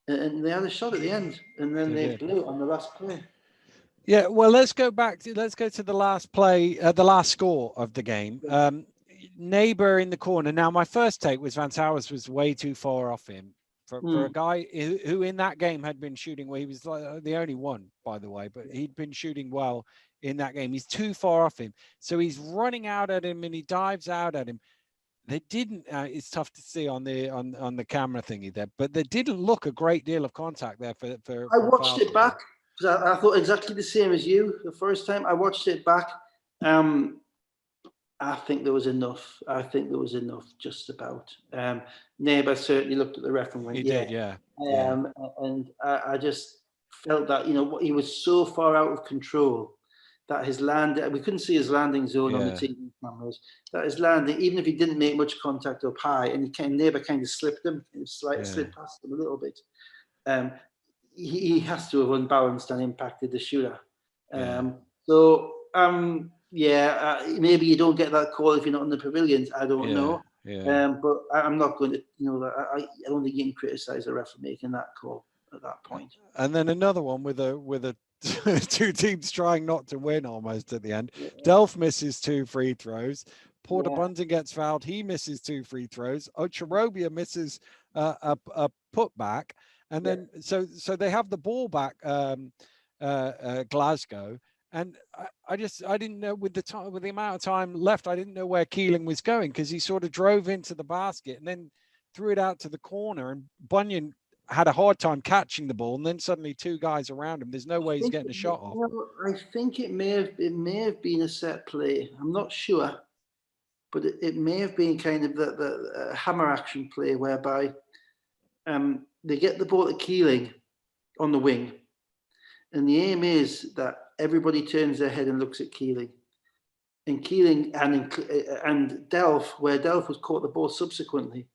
Speaker 2: and they had a shot at the end, and then they blew it on the last play.
Speaker 1: Yeah, well, let's go to the last play, the last score of the game. Neighbour in the corner. Now, my first take was Van Towers was way too far off him for a guy who in that game had been shooting well. He was like the only one, by the way, but he'd been shooting well in that game. He's too far off him. So he's running out at him and he dives out at him. they didn't. It's tough to see on the camera thingy there, but there didn't look a great deal of contact there for.
Speaker 2: I watched it back because I thought exactly the same as you. The first time I watched it back, I think there was enough. I think there was enough, just about. Neighbour certainly looked at the ref and went,
Speaker 1: He
Speaker 2: "Yeah."
Speaker 1: did, yeah.
Speaker 2: And I just felt that, you know, he was so far out of control that his landing, we couldn't see his landing zone on the TV cameras, that his landing, even if he didn't make much contact up high, and Neighbour kind of slipped him, slipped past him a little bit, he has to have unbalanced and impacted the shooter. Maybe you don't get that call if you're not in the pavilions. I don't know. But I'm not going to, you know, I don't think you can criticise the ref for making that call at that point.
Speaker 1: And then another one with a two teams trying not to win almost at the end. Delph misses 2 free throws. Porter Bunting gets fouled. He misses 2 free throws. Ocharobia misses a putback. And then so they have the ball back, Glasgow. And I didn't know with the amount of time left, I didn't know where Keeling was going, because he sort of drove into the basket and then threw it out to the corner, and Bunyan had a hard time catching the ball, and then suddenly 2 guys around him. There's no way he's getting a shot off.
Speaker 2: I think it may have been a set play. I'm not sure, but it may have been kind of the hammer action play whereby they get the ball to Keeling on the wing, and the aim is that everybody turns their head and looks at Keeling. And Keeling and Delph, where Delph was caught the ball subsequently,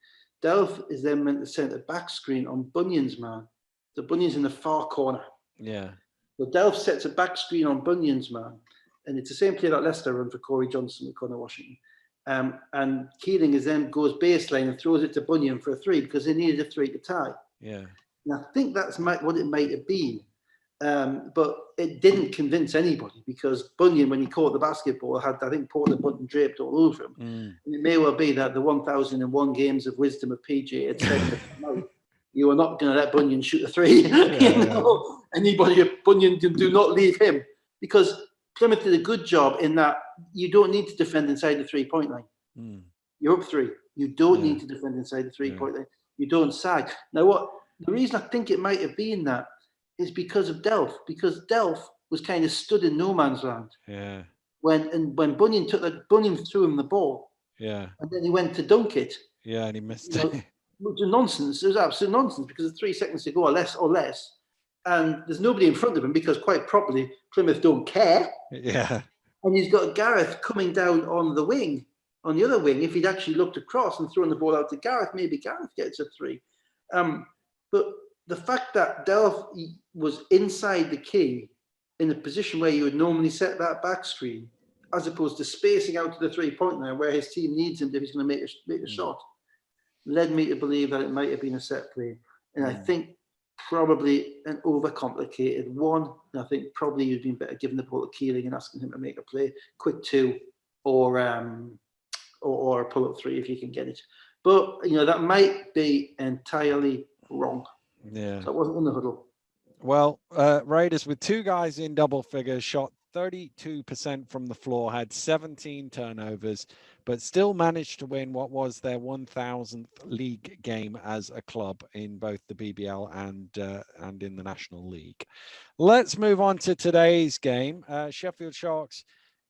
Speaker 2: Delph is then meant to send a back screen on Bunyan's man. The Bunyan's in the far corner.
Speaker 1: Yeah.
Speaker 2: So Delph sets a back screen on Bunyan's man. And it's the same play that Leicester run for Corey Johnson with Connor Washington. And Keeling goes baseline and throws it to Bunyan for a 3 because they needed a 3 to tie.
Speaker 1: Yeah.
Speaker 2: And I think that's what it might have been. But it didn't convince anybody, because Bunyan, when he caught the basketball, had, I think, Porter Bunting draped all over him. And it may well be that the 1001 games of wisdom of PJ had said, no, you are not going to let Bunyan shoot a 3. Anybody at Bunyan, do not leave him, because Plymouth did a good job in that you don't need to defend inside the 3-point line. You're up 3. You don't need to defend inside the 3-point line. You don't sag. Now, the reason I think it might have been that is because of Delph, because Delph was kind of stood in no man's land.
Speaker 1: Yeah.
Speaker 2: When Bunyan Bunyan threw him the ball.
Speaker 1: Yeah.
Speaker 2: And then he went to dunk it.
Speaker 1: Yeah, and he missed
Speaker 2: it. Which was nonsense. It was absolute nonsense, because of 3 seconds to go or less. And there's nobody in front of him, because quite properly Plymouth don't care.
Speaker 1: Yeah.
Speaker 2: And he's got Gareth coming down on the wing, on the other wing. If he'd actually looked across and thrown the ball out to Gareth, maybe Gareth gets a 3. But the fact that Delph was inside the key in the position where you would normally set that back screen, as opposed to spacing out to the 3-point line where his team needs him if he's going to make a shot, led me to believe that it might have been a set play. And I think probably an overcomplicated one. And I think probably you'd been better giving the ball to Keeling and asking him to make a play, quick 2, or a pull-up 3 if you can get it. But, you know, that might be entirely wrong.
Speaker 1: Yeah.
Speaker 2: So it wasn't in the huddle.
Speaker 1: Well, Raiders with 2 guys in double figures shot 32% from the floor, had 17 turnovers, but still managed to win what was their 1000th league game as a club in both the BBL and in the National League. Let's move on to today's game. Sheffield Sharks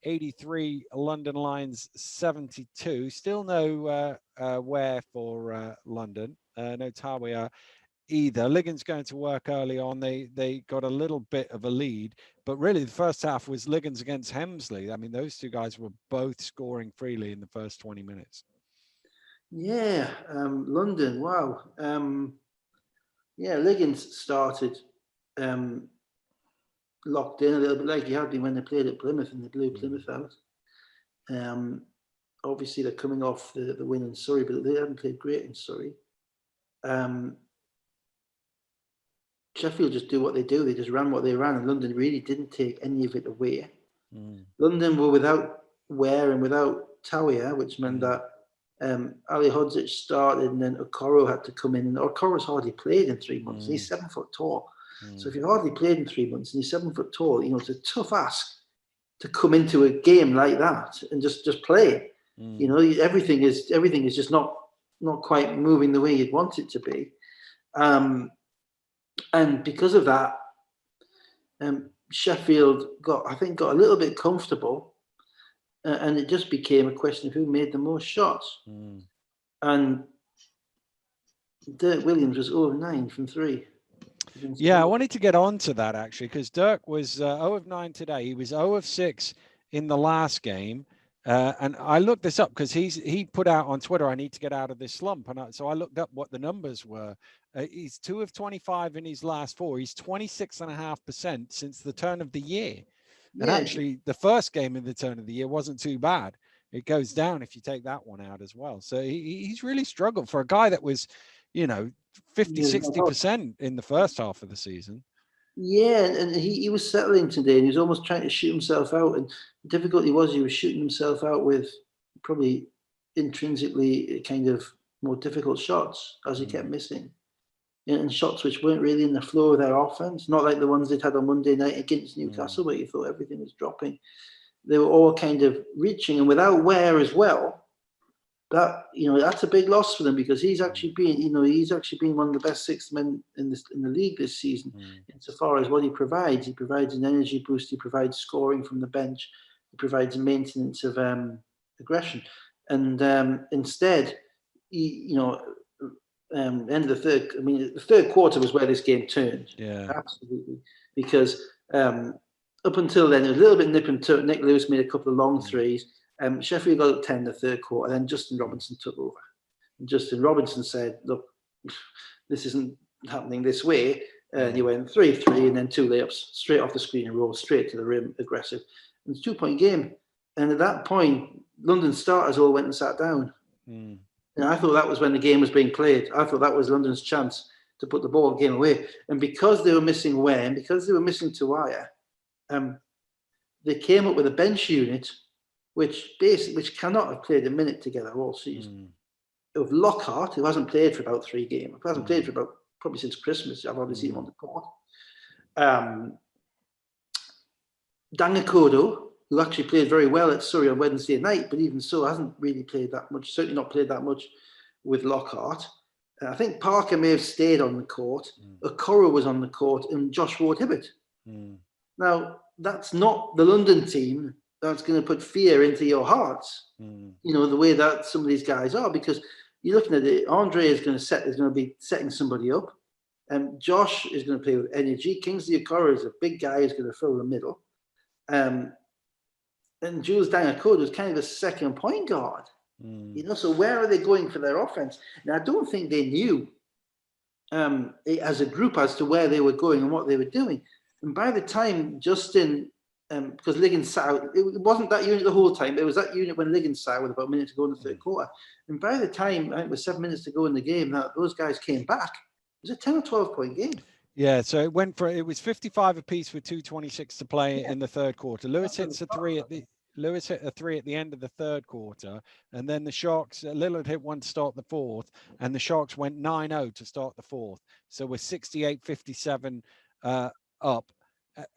Speaker 1: 83, London Lions 72. Still no Ware for London. No Tawia either. Ligon's going to work early on. They got a little bit of a lead, but really the first half was Ligon's against Hemsley. I mean, those 2 guys were both scoring freely in the first 20 minutes.
Speaker 2: Yeah, London, wow. Ligon's started locked in a little bit like he had been when they played at Plymouth, and they blew Plymouth out. Obviously, they're coming off the win in Surrey, but they haven't played great in Surrey. Sheffield just do what they do. They just ran what they ran, and London really didn't take any of it away. London were without Ware and without Tawia, which meant that Ali Hodzic started, and then Okoro had to come in. And Okoro's hardly played in 3 months. He's 7 foot tall. So if you've hardly played in 3 months and you're 7 foot tall, you know, it's a tough ask to come into a game like that and just play. You know, everything is just not quite moving the way you'd want it to be. And because of that, Sheffield got a little bit comfortable, and it just became a question of who made the most shots. And Dirk Williams was 0 of 9 from 3.
Speaker 1: Yeah, I wanted to get on to that actually, because Dirk was 0 of 9 today. He was 0 of 6 in the last game. And I looked this up because he put out on Twitter, I need to get out of this slump. And so I looked up what the numbers were. He's 2 of 25 in his last 4. He's 26.5% since the turn of the year. And actually, the first game in the turn of the year wasn't too bad. It goes down if you take that one out as well. So he's really struggled for a guy that was, you know, 50, 60% in the first half of the season.
Speaker 2: Yeah, and he was settling today, and he was almost trying to shoot himself out. And the difficulty was he was shooting himself out with probably intrinsically kind of more difficult shots as he kept missing. And shots which weren't really in the flow of their offense, not like the ones they'd had on Monday night against Newcastle, where you thought everything was dropping. They were all kind of reaching, and without Ware as well. That, you know, that's a big loss for them, because he's actually been one of the best sixth men in the league this season, insofar as what he provides. He provides an energy boost. He provides scoring from the bench. He provides maintenance of aggression. And instead, end of the third. I mean, the third quarter was where this game turned.
Speaker 1: Yeah,
Speaker 2: absolutely, because up until then, it was a little bit nip and tuck. Nick Lewis made a couple of long threes. Sheffield got up 10 in the third quarter, then Justin Robinson took over. And Justin Robinson said, look, this isn't happening this way. And he went 3-3 and then 2 layups straight off the screen and rolled straight to the rim, aggressive. And it's a 2-point game. And at that point, London starters all went and sat down. And I thought that was when the game was being played. I thought that was London's chance to put the ball game away. And because they were missing Ware, and because they were missing Tuwaya, they came up with a bench unit which cannot have played a minute together all season. Of Lockhart, who hasn't played for about 3 games, who hasn't played for about probably since Christmas. I've already seen him on the court. Dangakodo, who actually played very well at Surrey on Wednesday night, but even so hasn't really played that much. Certainly not played that much with Lockhart. I think Parker may have stayed on the court. Okoro was on the court, and Josh Ward-Hibbert. Now, that's not the London team that's going to put fear into your hearts, you know, the way that some of these guys are, because you're looking at it. Andre is going to be setting somebody up. Josh is going to play with energy. Kingsley Okoro is a big guy who's going to fill the middle. And Jules Dangakodo is kind of a second point guard. You know, so where are they going for their offense? And I don't think they knew as a group as to where they were going and what they were doing. And by the time Justin, because Liggins sat out, it wasn't that unit the whole time. It was that unit when Liggins sat out with about a minute to go in the third quarter. And by the time, I think it was 7 minutes to go in the game, that those guys came back. It was a 10 or 12 point game.
Speaker 1: Yeah, so it was 55 apiece with 2:26 to play in the third quarter. Lewis hit a three at the end of the third quarter, and then the Sharks, Lillard hit one to start the fourth, and the Sharks went 9-0 to start the fourth. So we're 68-57 up.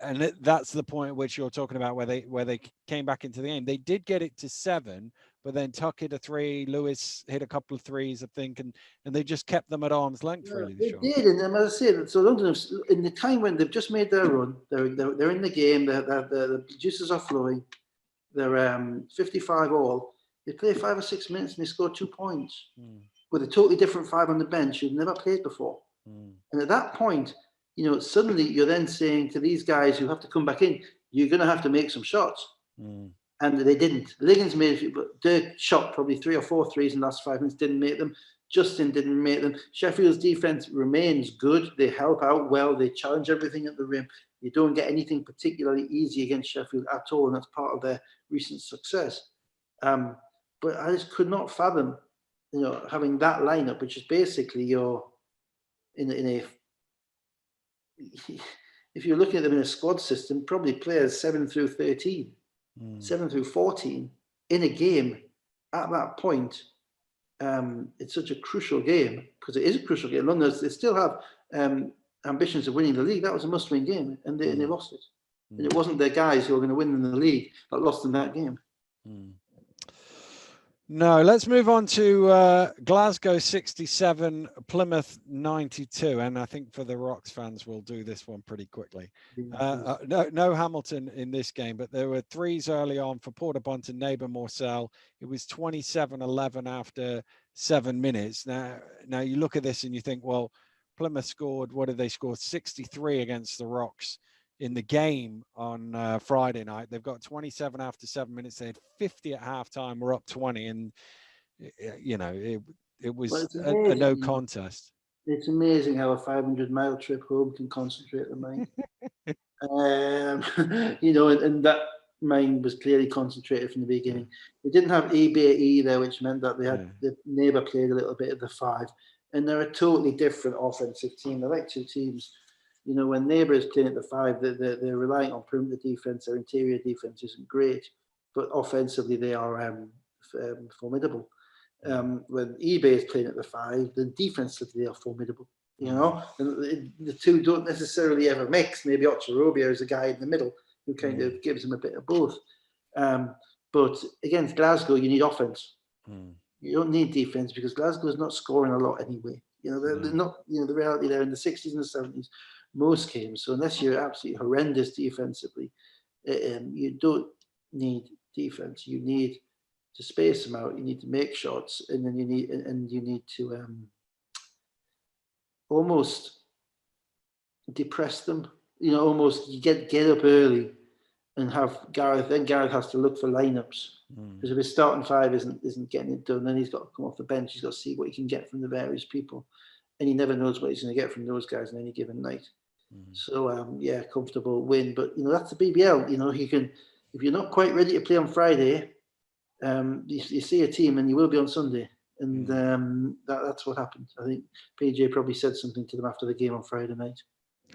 Speaker 1: And that's the point at which you're talking about where they came back into the game. They did get it to 7, but then Tuck hit a 3, Lewis hit a couple of threes, I think, and they just kept them at arm's length, really.
Speaker 2: They did, and as I said, so London, in the time when they've just made their run, they're in the game, the juices are flowing, they're 55 all. They play 5 or 6 minutes and they score 2 points with a totally different 5 on the bench who've never played before. And at that point, you know, suddenly you're then saying to these guys who have to come back in, you're going to have to make some shots. And they didn't. Liggins made a few, but Dirk shot probably 3 or 4 threes in the last 5 minutes, didn't make them. Justin didn't make them. Sheffield's defense remains good. They help out well. They challenge everything at the rim. You don't get anything particularly easy against Sheffield at all, and that's part of their recent success. But I just could not fathom, you know, having that lineup, which is basically you're in a if you're looking at them in a squad system, probably players 7 through 13, 7 through 14 in a game at that point. It's such a crucial game, because it is a crucial game. London, they still have ambitions of winning the league. That was a must-win game, and they lost it. And it wasn't their guys who were going to win in the league that lost in that game.
Speaker 1: No, let's move on to Glasgow 67, Plymouth 92. And I think for the Rocks fans, we'll do this one pretty quickly. No Hamilton in this game, but there were threes early on for Portabont and Neighbour Morcell. It was 27-11 after 7 minutes. Now you look at this and you think, well, Plymouth scored, what did they score? 63 against the Rocks in the game on Friday night. They've got 27 after 7 minutes. They had 50 at halftime. We're up 20, and you know it was a no contest.
Speaker 2: It's amazing how a 500-mile trip home can concentrate the mind. You know, and that mind was clearly concentrated from the beginning. They didn't have eBay either, which meant that they had the Neighbour played a little bit of the 5, and they're a totally different offensive team. They're like two teams. You know, when Neighbour is playing at the 5, they're relying on perimeter defense. Their interior defense isn't great, but offensively they are formidable. When eBay is playing at the 5, then defensively they are formidable. You know, and the two don't necessarily ever mix. Maybe Ocherobia is a guy in the middle who kind of gives them a bit of both. But against Glasgow, you need offense. You don't need defense because Glasgow is not scoring a lot anyway. You know, they're not. You know, the reality they're in the 60s and the 70s. Most games. So unless you're absolutely horrendous defensively, you don't need defense. You need to space them out. You need to make shots, and then you need to almost depress them. You know, almost you get up early and have Gareth. Then Gareth has to look for lineups because if his starting 5 isn't getting it done, then he's got to come off the bench. He's got to see what he can get from the various people, and he never knows what he's going to get from those guys on any given night. So yeah, comfortable win, but you know that's the BBL. You know, you can, if you're not quite ready to play on Friday, you see a team and you will be on Sunday, and that's what happened. I think PJ probably said something to them after the game on Friday night.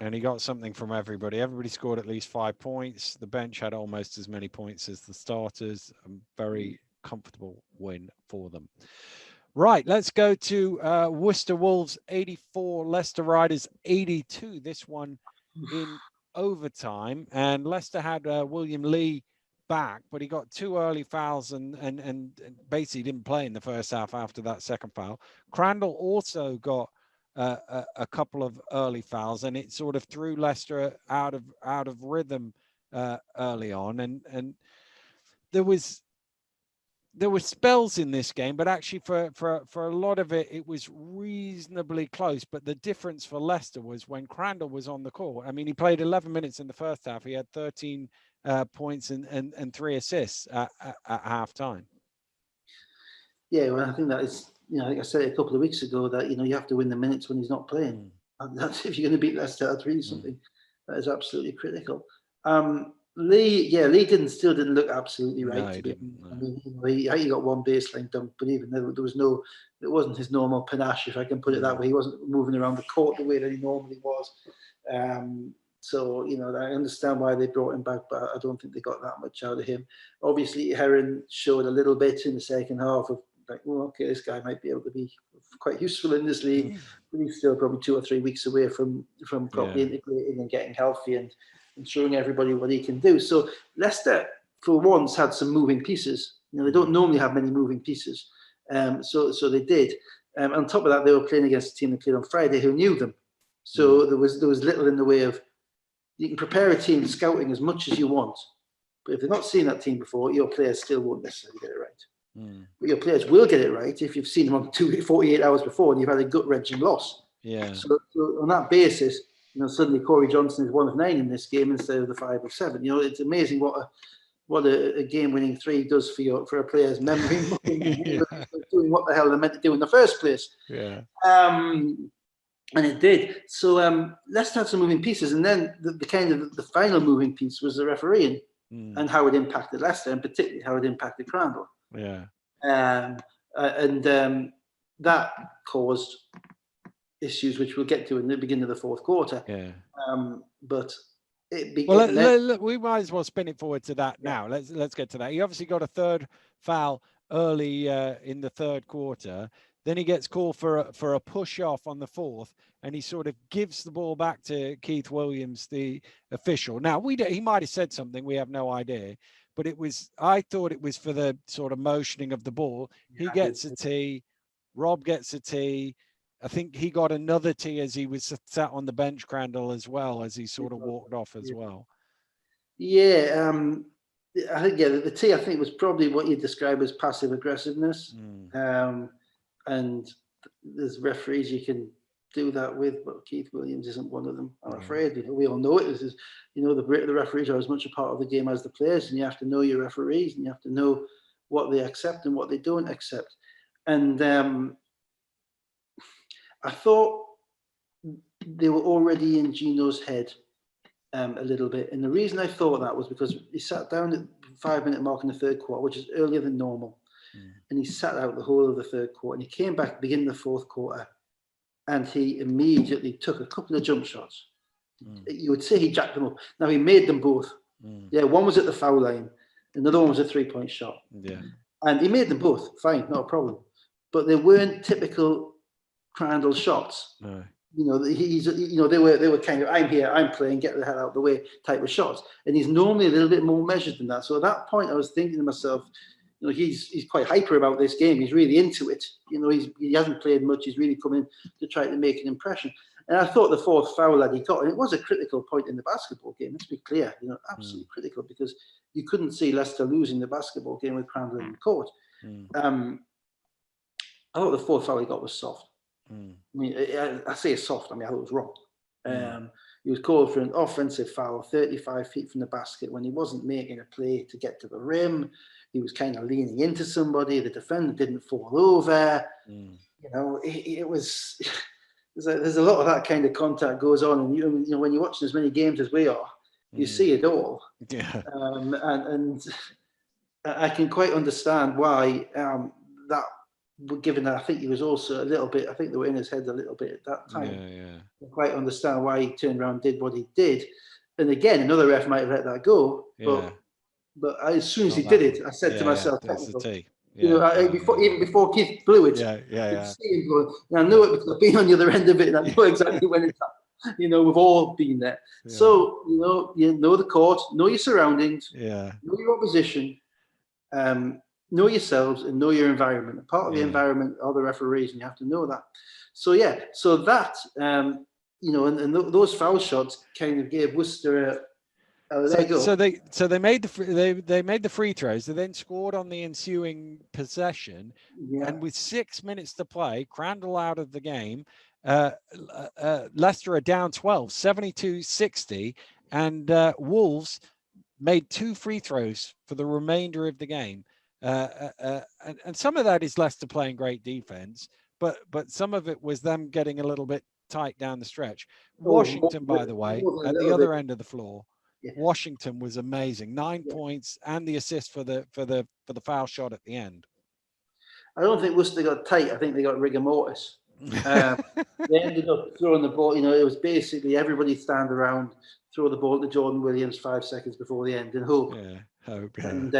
Speaker 1: And he got something from everybody. Everybody scored at least 5 points. The bench had almost as many points as the starters. A very comfortable win for them. Right, let's go to Worcester Wolves 84, Leicester Riders 82. This one in overtime, and Leicester had William Lee back, but he got 2 early fouls and basically didn't play in the first half after that second foul. Crandall also got a couple of early fouls, and it sort of threw Leicester out of rhythm early on, and there were spells in this game, but actually for a lot of it, it was reasonably close. But the difference for Leicester was when Crandall was on the court. I mean, he played 11 minutes in the first half. He had 13 points and 3 assists at half time.
Speaker 2: Yeah, well, I think that is, you know, like I said a couple of weeks ago, that, you know, you have to win the minutes when he's not playing. And that's, if you're going to beat Leicester, that's really something that is absolutely critical. Lee still didn't look absolutely right.
Speaker 1: No, he didn't.
Speaker 2: I mean, he got one baseline dunk, but even there was no, it wasn't his normal panache, if I can put it that way. He wasn't moving around the court the way that he normally was. So, you know, I understand why they brought him back, but I don't think they got that much out of him. Obviously, Heron showed a little bit in the second half of like, oh, okay, this guy might be able to be quite useful in this league, but he's still probably 2 or 3 weeks away from properly integrating and getting healthy and showing everybody what he can do. So Leicester, for once, had some moving pieces. You know, they don't normally have many moving pieces. So they did. On top of that, they were playing against a team that played on Friday who knew them. So there was little in the way of, you can prepare a team scouting as much as you want, but if they've not seen that team before, your players still won't necessarily get it right. But your players will get it right if you've seen them on 48 hours before and you've had a gut-wrenching loss.
Speaker 1: Yeah.
Speaker 2: So on that basis, you know, suddenly Corey Johnson is 1 of 9 in this game instead of the 5 of 7. You know, it's amazing what a game-winning 3 does for a player's memory, doing what the hell they meant to do in the first place.
Speaker 1: Yeah.
Speaker 2: And it did. So Leicester had some moving pieces, and then the kind of the final moving piece was the refereeing and how it impacted Leicester, and particularly how it impacted Crandall.
Speaker 1: Yeah.
Speaker 2: That caused issues which we'll get to in the beginning of the fourth quarter.
Speaker 1: Yeah.
Speaker 2: But
Speaker 1: we might as well spin it forward to that now. Let's get to that. He obviously got a third foul early in the third quarter. Then he gets called for a push off on the fourth, and he sort of gives the ball back to Keith Williams, the official. Now he might have said something, we have no idea, but I thought it was for the sort of motioning of the ball. He gets a tee, Rob gets a tee. I think he got another tee as he was sat on the bench, Crandall, as well, as he sort of walked off as well.
Speaker 2: Yeah, I think the tee I think was probably what you describe as passive aggressiveness, and there's referees you can do that with, but Keith Williams isn't one of them. I'm afraid. We all know it. This is, the referees are as much a part of the game as the players, and you have to know your referees, and you have to know what they accept and what they don't accept. And I thought they were already in Gino's head a little bit. And the reason I thought that was because he sat down at the 5-minute mark in the third quarter, which is earlier than normal. And he sat out the whole of the third quarter. And he came back beginning of the fourth quarter, and he immediately took a couple of jump shots. You would say he jacked them up. Now, he made them both. Yeah, one was at the foul line. Another one was a 3-point shot. Yeah. And he made them both. Fine, not a problem. But they weren't typical Crandall shots. No. They were kind of, I'm here, I'm playing, get the hell out of the way type of shots. And he's normally a little bit more measured than that. So at that point, I was thinking to myself, he's quite hyper about this game. He's really into it. He hasn't played much. He's really come in to try to make an impression. And I thought the fourth foul that he got, and it was a critical point in the basketball game. Let's be clear, absolutely critical, because you couldn't see Leicester losing the basketball game with Crandall in the court. I thought the fourth foul he got was soft. I mean, I say soft. I thought it was wrong. He was called for an offensive foul 35 feet from the basket when he wasn't making a play to get to the rim. He was kind of leaning into somebody. The defender didn't fall over. It was. There's a lot of that kind of contact goes on, and when you're watching as many games as we are, you see it all. Yeah. And I can quite understand why that. Given that I think he was also a little bit, I think they were in his head a little bit at that time. Yeah. I quite understand why he turned around and did what he did. And again, another ref might have let that go. Yeah. But as soon as he did it, I said to myself, even before Keith blew it, I see him going, and I know it because I've been on the other end of it, and I know exactly when it's happened. We've all been there. Yeah. So, you know the court, know your surroundings, know your opposition, know yourselves and know your environment. And part of the environment are the referees, and you have to know that. So that and those foul shots kind of gave Worcester a leg up.
Speaker 1: So they made the free throws. They then scored on the ensuing possession, and with 6 minutes to play, Crandall out of the game. Leicester are down 12, 72-60, and Wolves made 2 free throws for the remainder of the game. And some of that is Leicester playing great defense, but some of it was them getting a little bit tight down the stretch. Washington, by the way, at the other end of the floor, Washington was amazing. 9 points and the assist for the foul shot at the end.
Speaker 2: I don't think Worcester got tight. I think they got rigor mortis. They ended up throwing the ball. It was basically everybody stand around, throw the ball to Jordan Williams 5 seconds before the end, and hope. And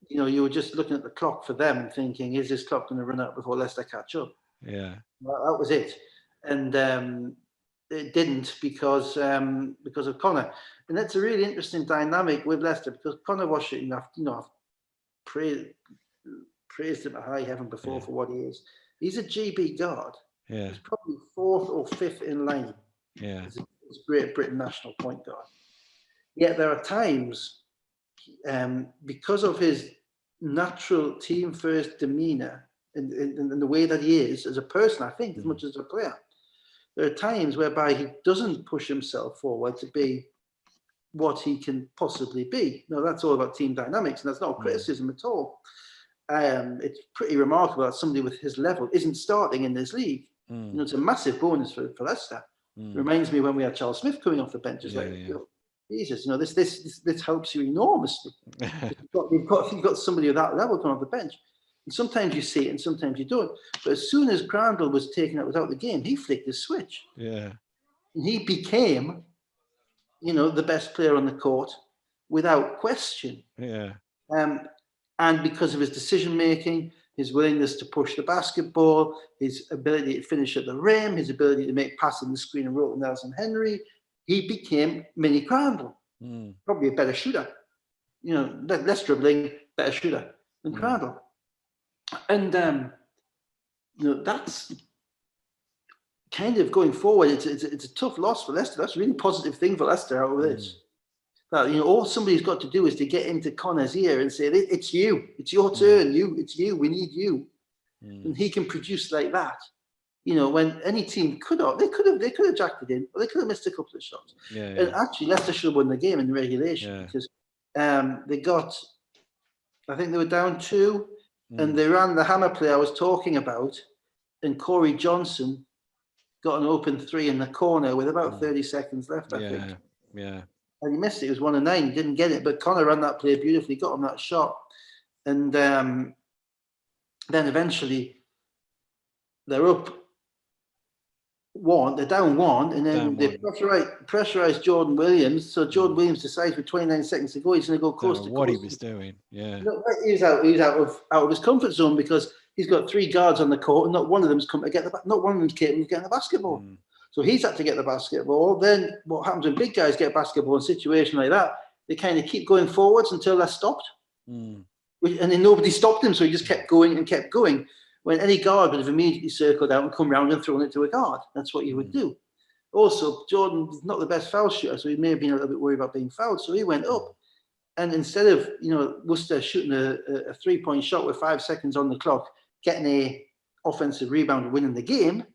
Speaker 2: you were just looking at the clock for them and thinking, is this clock going to run out before Leicester catch up? Yeah. Well, that was it. And it didn't because of Connor. And that's a really interesting dynamic with Leicester, because Connor Washington, I've praised him at high heaven before for what he is. He's a GB guard. Yeah. He's probably 4th or 5th in line. Yeah. He's a Great Britain national point guard. Yet there are times, because of his natural team-first demeanour and the way that he is as a person, I think, as much as a player, there are times whereby he doesn't push himself forward to be what he can possibly be. Now, that's all about team dynamics, and that's not a criticism at all. It's pretty remarkable that somebody with his level isn't starting in this league. It's a massive bonus for Leicester. It reminds me when we had Charles Smith coming off the bench. It's Jesus, this helps you enormously. You've got somebody of that level coming off the bench. And sometimes you see it and sometimes you don't. But as soon as Crandall was taken out without the game, he flicked his switch. Yeah. And he became, the best player on the court without question. Yeah. And because of his decision-making, his willingness to push the basketball, his ability to finish at the rim, his ability to make passes in the screen and roll to Nelson Henry, he became mini Crandall. Probably a better shooter. less dribbling, better shooter than Crandall. And that's kind of going forward. It's a tough loss for Leicester. That's a really positive thing for Leicester out of this. That all somebody's got to do is to get into Connor's ear and say, "It's you. It's your turn. It's you. We need you." And he can produce like that. When any team could have jacked it in, or they could have missed a couple of shots. And actually, Leicester should have won the game in regulation because they got, I think they were down 2, and they ran the hammer play I was talking about, and Corey Johnson got an open 3 in the corner with about 30 seconds left, I think.
Speaker 1: Yeah.
Speaker 2: And he missed it. It was 1 of 9. He didn't get it, but Connor ran that play beautifully, got him that shot. And then eventually they're up 1, they're down 1, and then they pressurized Jordan Williams. So Jordan Williams decides with 29 seconds to go, he's going to go coast to coast.
Speaker 1: What he was doing,
Speaker 2: He's out of his comfort zone because he's got 3 guards on the court, and not one of them's come to get not one of them's capable of getting the basketball. So he's had to get the basketball. Then what happens when big guys get basketball in a situation like that? They kind of keep going forwards until they're stopped, and then nobody stopped him, so he just kept going and kept going. When any guard would have immediately circled out and come round and thrown it to a guard. That's what you would do. Also, Jordan's not the best foul shooter, so he may have been a little bit worried about being fouled. So he went up. And instead of, Worcester shooting a 3-point shot with 5 seconds on the clock, getting a offensive rebound and winning the game,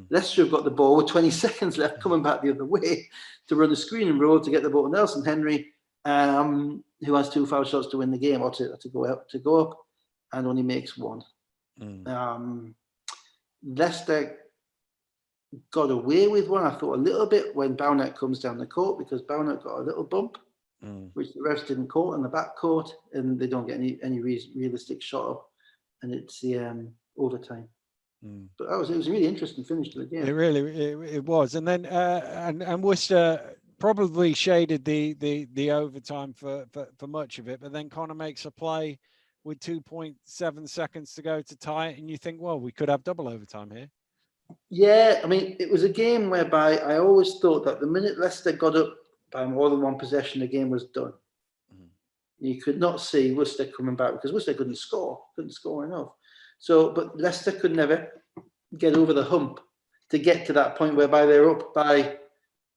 Speaker 2: Leicester have got the ball with 20 seconds left, coming back the other way to run the screen and roll to get the ball to Nelson Henry, who has 2 foul shots to win the game or to go up, and only makes 1. Leicester got away with one, I thought, a little bit when Bownett comes down the court, because Bownett got a little bump, which the refs didn't call in the back court, and they don't get any realistic shot up, and it's the overtime. But it was a really interesting finish to the game.
Speaker 1: It was, and then and Worcester probably shaded the overtime for much of it, but then Connor makes a play with 2.7 seconds to go to tie it, and you think, well, we could have double overtime here.
Speaker 2: Yeah, I mean, it was a game whereby I always thought that the minute Leicester got up by more than 1 possession, the game was done. You could not see Worcester coming back because Worcester couldn't score enough. So, but Leicester could never get over the hump to get to that point whereby they're up by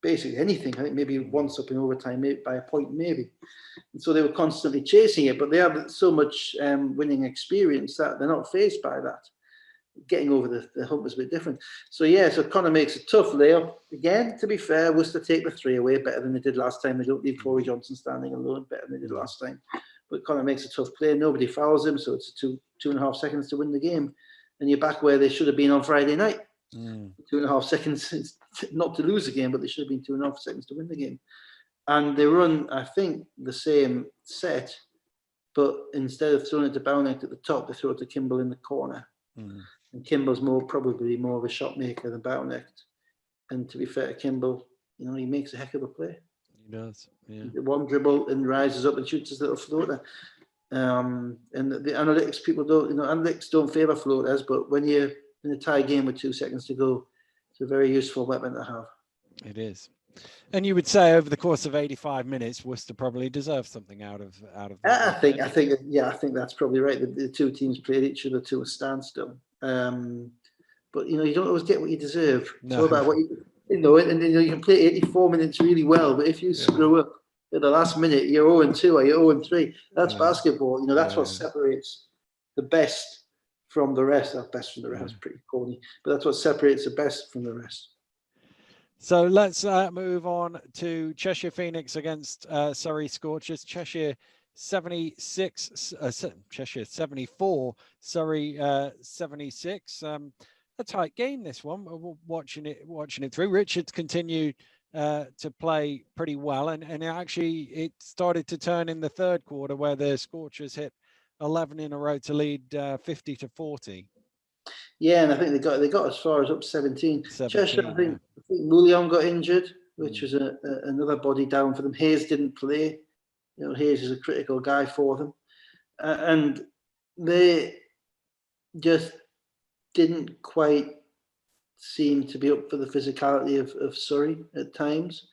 Speaker 2: basically anything. I think maybe once up in overtime, maybe by a point, maybe. And so they were constantly chasing it, but they have so much winning experience that they're not fazed by that. Getting over the hump is a bit different. So so Connor makes a tough layup. Again, to be fair, Worcester take the 3 away better than they did last time. They don't leave Corey Johnson standing alone better than they did last time. But Connor makes a tough play. Nobody fouls him, so it's 2.5 seconds to win the game. And you're back where they should have been on Friday night. 2.5 seconds not to lose the game, but they should have been 2.5 seconds to win the game. And they run, I think, the same set, but instead of throwing it to Bownett at the top, they throw it to Kimball in the corner. And Kimball's probably more of a shot maker than Bownett. And to be fair to Kimball, he makes a heck of a play.
Speaker 1: He does, yeah.
Speaker 2: One dribble and rises up and shoots his little floater. And the analytics people analytics don't favour floaters, but when you're in a tie game with 2 seconds to go, it's a very useful weapon to have.
Speaker 1: It is. And you would say over the course of 85 minutes, Worcester probably deserved something out of that.
Speaker 2: I think that's probably right. The 2 teams played each other to a standstill. But you don't always get what you deserve. No. So about what and you can play 84 minutes really well, but if you screw up at the last minute, you're 0-2 or you're 0-3. That's basketball. That's what separates the best from the rest. That best from the rest is pretty corny, but that's what separates the best from the rest.
Speaker 1: So let's move on to Cheshire Phoenix against Surrey Scorchers. Cheshire 76, Cheshire 74, Surrey 76. A tight game, this one. We're watching it through. Richards continued to play pretty well, and it started to turn in the third quarter where the Scorchers hit 11 in a row to lead 50-40.
Speaker 2: Yeah, and I think they got as far as up 17. Cheshire, I think Moulion got injured, which was another body down for them. Hayes didn't play. Hayes is a critical guy for them. And they just didn't quite seem to be up for the physicality of Surrey at times.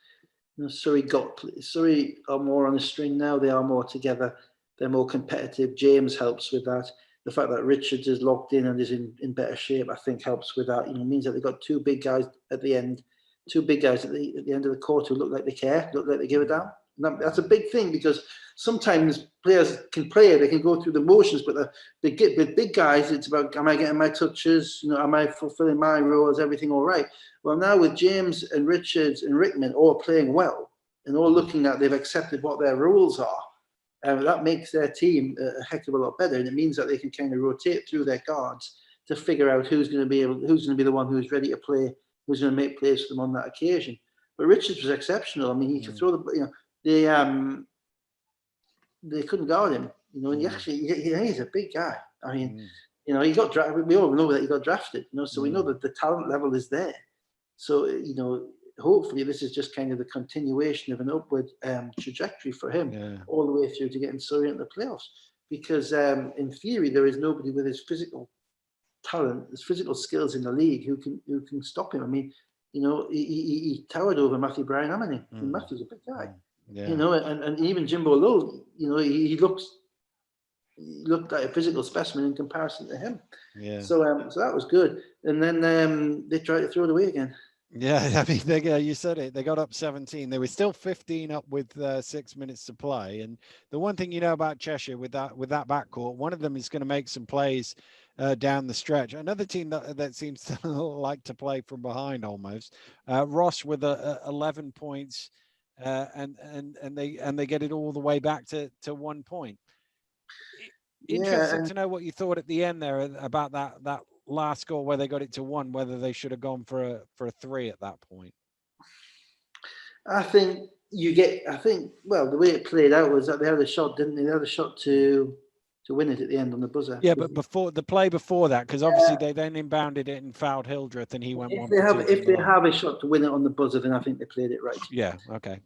Speaker 2: Surrey are more on a string now. They are more together. They're more competitive. James helps with that. The fact that Richards is locked in and is in better shape, I think, helps with that. Means that they've got two big guys at the end, two big guys at the end of the court who look like they care, look like they give a damn. And that's a big thing, because sometimes players can play, they can go through the motions, but with big guys, it's about, am I getting my touches? Am I fulfilling my role? Is everything all right? Well, now with James and Richards and Rickman all playing well and all looking like they've accepted what their roles are, that makes their team a heck of a lot better, and it means that they can kind of rotate through their guards to figure out who's going to be the one who's ready to play, who's going to make plays for them on that occasion. But Richards was exceptional. I mean, he could throw they couldn't guard him. And he's a big guy. I mean, he got drafted. We all know that he got drafted. So we know that the talent level is there. So hopefully this is just kind of the continuation of an upward trajectory for him, all the way through to getting Surrey into the playoffs. Because in theory, there is nobody with his physical talent, his physical skills in the league who can stop him. I mean, he towered over Matthew Bryan Amany. Matthew's a big guy. And even Jimbo Lowe, he looked like a physical specimen in comparison to him. So that was good. And then they tried to throw it away again.
Speaker 1: Yeah, I mean, you said it. They got up 17. They were still 15 up with 6 minutes to play. And the one thing about Cheshire with that backcourt, one of them is going to make some plays down the stretch. Another team that seems to like to play from behind almost. Ross with 11 points, and they get it all the way back to 1 point. Interesting to know what you thought at the end there about that last score where they got it to 1, whether they should have gone for a 3 at that point.
Speaker 2: I think the way it played out was that they had a shot, didn't they? They had a shot to win it at the end on the buzzer.
Speaker 1: Yeah, but before that, because obviously they then inbounded it and fouled Hildreth, and he went one.
Speaker 2: If they have a shot to win it on the buzzer, then I think they played it right.
Speaker 1: Yeah. Okay.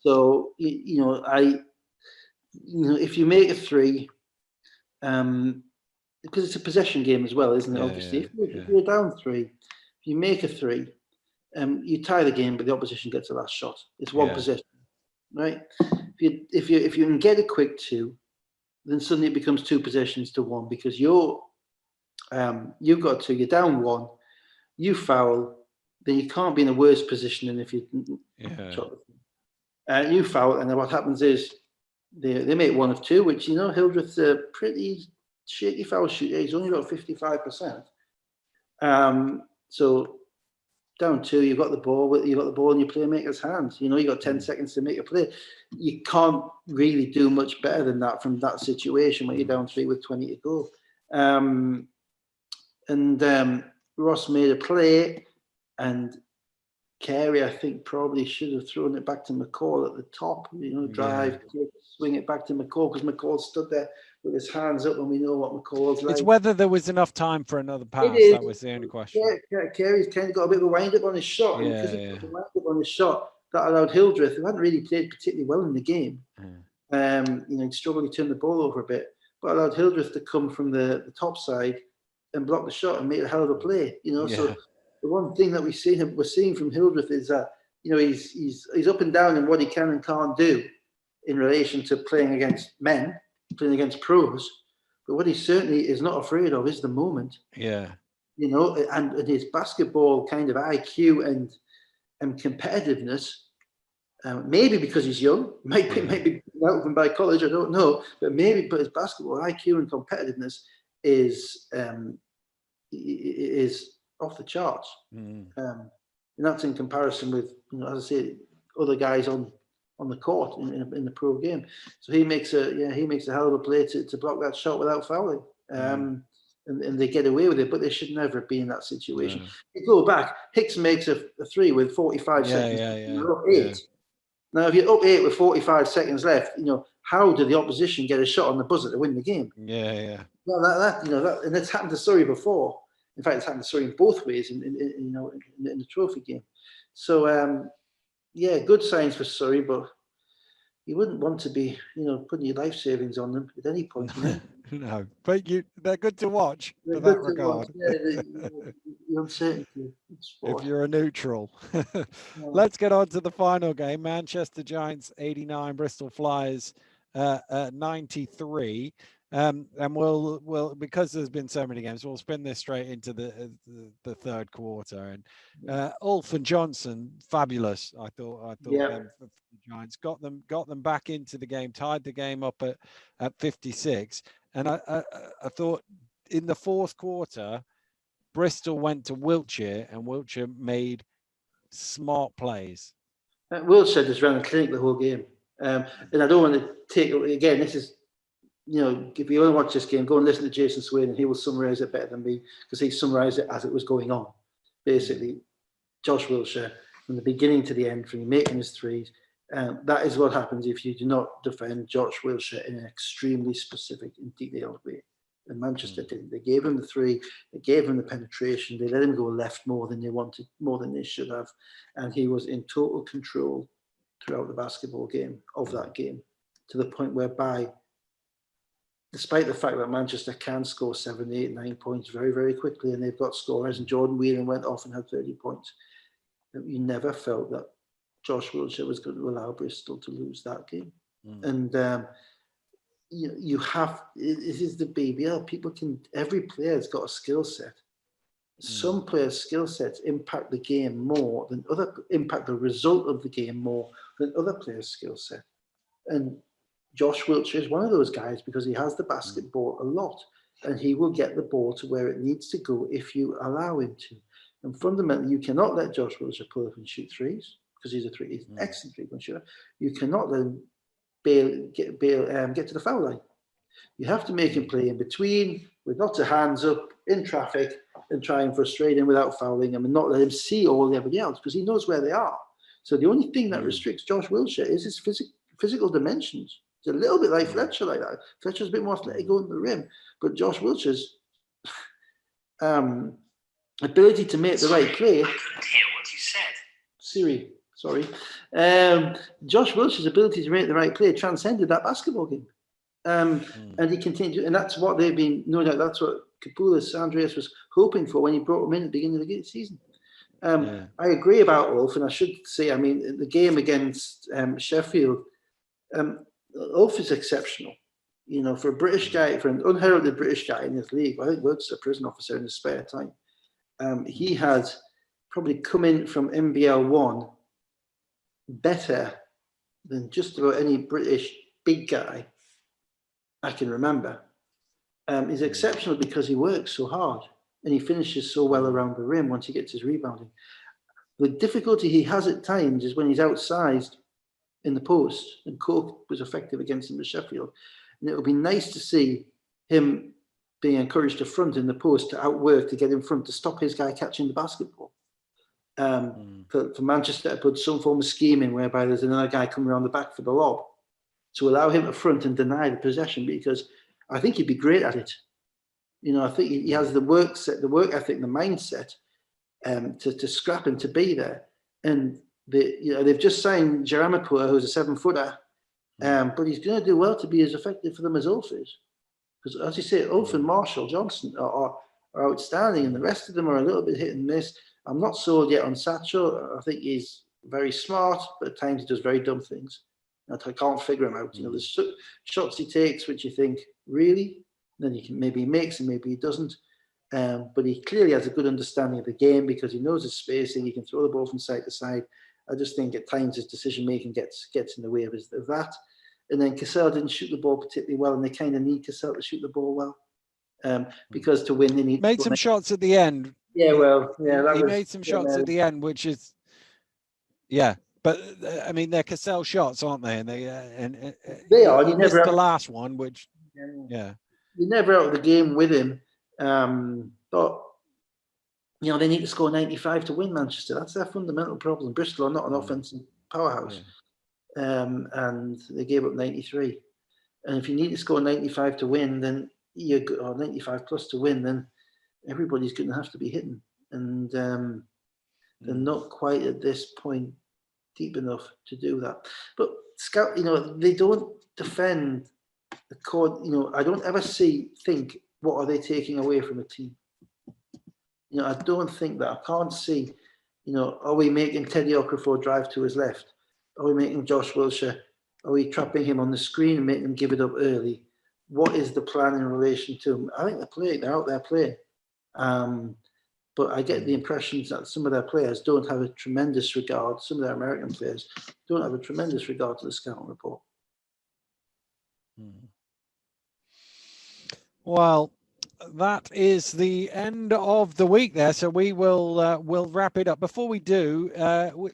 Speaker 2: So if you make a 3, because it's a possession game as well, isn't it? Obviously, if you're down 3, if you make a 3, you tie the game, but the opposition gets the last shot. It's one possession, right? If you can get a quick 2, then suddenly it becomes 2 possessions to 1, because you've got 2, you're down 1, you foul, then you can't be in a worse position than if you you foul, and then what happens is they make 1 of 2, which Hildreth's a pretty shaky foul shooter. He's only got 55%. So down 2, you've got the ball in your playmaker's hands. You got 10 seconds to make a play. You can't really do much better than that from that situation when you're down 3 with 20 to go. Ross made a play, and Carey, I think, probably should have thrown it back to McCall at the top. Drive, swing it back to McCall, because McCall stood there with his hands up, and we know what McCall's like.
Speaker 1: It's whether there was enough time for another pass. That was the only question.
Speaker 2: Carey's kind of got a bit of a wind up on his shot. And because he got a wind up on his shot, that allowed Hildreth, who hadn't really played particularly well in the game, he struggled to turn the ball over a bit, but allowed Hildreth to come from the top side and block the shot and make a hell of a play. So the one thing that we're seeing from Hildreth is that he's up and down in what he can and can't do in relation to playing against men, playing against pros. But what he certainly is not afraid of is the moment.
Speaker 1: Yeah.
Speaker 2: And his basketball kind of IQ and competitiveness. Maybe because he's young, might be out of him by college, I don't know. But his basketball IQ and competitiveness is off the charts. And that's in comparison with, as I say, other guys on the court in the pro game. So he makes a hell of a play to block that shot without fouling. And they get away with it, but they should never be in that situation. You go back, Hicks makes a 3 with 45 seconds. You're up 8. Now, if you're up 8 with 45 seconds left, how do the opposition get a shot on the buzzer to win the game? Well, and it's happened to Surrey before. In fact, it's happened to Surrey in both ways in the trophy game. So, good signs for Surrey, but you wouldn't want to be, putting your life savings on them at any point.
Speaker 1: No, but they're good to watch
Speaker 2: They're
Speaker 1: for that
Speaker 2: good to watch.
Speaker 1: regard.
Speaker 2: Yeah, the uncertainty in
Speaker 1: If
Speaker 2: sport.
Speaker 1: you're a neutral.
Speaker 2: Yeah.
Speaker 1: Let's get on to the final game. Manchester Giants 89, Bristol Flyers 93. And we'll because there's been so many games, we'll spin this straight into the third quarter. And Ulf and Johnson, fabulous. I thought
Speaker 2: Yeah.
Speaker 1: them for the Giants got them back into the game, tied the game up at 56. And I thought in the fourth quarter, Bristol went to Wiltshire and Wiltshire made smart plays.
Speaker 2: Wiltshire just ran a clinic the whole game. And I don't want to take again. This is, if you want to watch this game, go and listen to Jason Swain, and he will summarise it better than me because he summarised it as it was going on. Basically, Josh Wiltshire from the beginning to the end, from making his threes. That is what happens if you do not defend Josh Wiltshire in an extremely specific and detailed way. And Manchester didn't. They gave him the three, they gave him the penetration, they let him go left more than they wanted, more than they should have. And he was in total control throughout the basketball game, of that game, to the point whereby, despite the fact that Manchester can score 7, 8, 9 points very, very quickly, and they've got scorers, and Jordan Whelan went off and had 30 points, you never felt that Josh Wiltshire was going to allow Bristol to lose that game. And you have, it is the BBL. Every player's got a skill set. Some players' skill sets impact the game more than impact the result of the game more than other players' skill set. And Josh Wiltshire is one of those guys because he has the basketball a lot, and he will get the ball to where it needs to go if you allow him to. And fundamentally, you cannot let Josh Wiltshire pull up and shoot threes because he's an excellent three-point shooter. You cannot let him get to the foul line. You have to make him play in between with lots of hands up in traffic and try and frustrate him without fouling him and not let him see all everybody else because he knows where they are. So the only thing that restricts Josh Wiltshire is his physical dimensions. It's a little bit like Fletcher like that. Fletcher's a bit more athletic going to the rim, but Josh Wiltshire's ability to make the right play. I couldn't hear what you said. Siri, sorry. Josh Wiltshire's ability to make the right play transcended that basketball game. And he continued, and that's what they've been, no doubt, that's what Kapoulis, Andreas was hoping for when he brought him in at the beginning of the season. I agree about Ulf, and I should say, I mean, the game against Sheffield, Ulf is exceptional. For a British guy, for an unheralded British guy in this league, I think works as a prison officer in his spare time. He had probably come in from NBL 1 better than just about any British big guy I can remember. He's exceptional because he works so hard and he finishes so well around the rim once he gets his rebounding. The difficulty he has at times is when he's outsized in the post, and Coke was effective against him at Sheffield. And it would be nice to see him being encouraged to front in the post, to outwork, to get in front, to stop his guy catching the basketball. For Manchester to put some form of scheme in whereby there's another guy coming around the back for the lob, to allow him to front and deny the possession, because I think he'd be great at it. I think he has the work ethic, the mindset to scrap and to be there. And they've just signed Jaramapur, who's a 7-footer, but he's going to do well to be as effective for them as Ulf is. Because as you say, Ulf and Marshall Johnson are outstanding, and the rest of them are a little bit hit and miss. I'm not sold yet on Satchel. I think he's very smart, but at times he does very dumb things. I can't figure him out. There's shots he takes which you think, really? Then maybe he makes and maybe he doesn't. But he clearly has a good understanding of the game because he knows his spacing. He can throw the ball from side to side. I just think at times his decision making gets in the way of that. And then Cassell didn't shoot the ball particularly well, and they kind of need Cassell to shoot the ball well because to win they need.
Speaker 1: Made some shots at the end.
Speaker 2: Yeah, he
Speaker 1: made some shots at the end, which is But I mean, they're Cassell shots, aren't they? And
Speaker 2: they are.
Speaker 1: You missed the last one, which you're
Speaker 2: never out of the game with him. But they need to score 95 to win Manchester. That's their fundamental problem. Bristol are not an offensive powerhouse, and they gave up 93. And if you need to score 95 to win, then or 95 plus to win, then everybody's going to have to be hitting. And they're not quite at this point deep enough to do that. But Scout, they don't defend the core. I don't ever think, what are they taking away from a team? I don't think that. I can't see, are we making Teddy Okafor drive to his left? Are we making Josh Wilshere? Are we trapping him on the screen and making him give it up early? What is the plan in relation to him? I think they're out there playing. But I get the impressions that some of their players don't have a tremendous regard. Some of their American players don't have a tremendous regard to the scouting report.
Speaker 1: Well, that is the end of the week there. So we will we'll wrap it up. Before we do,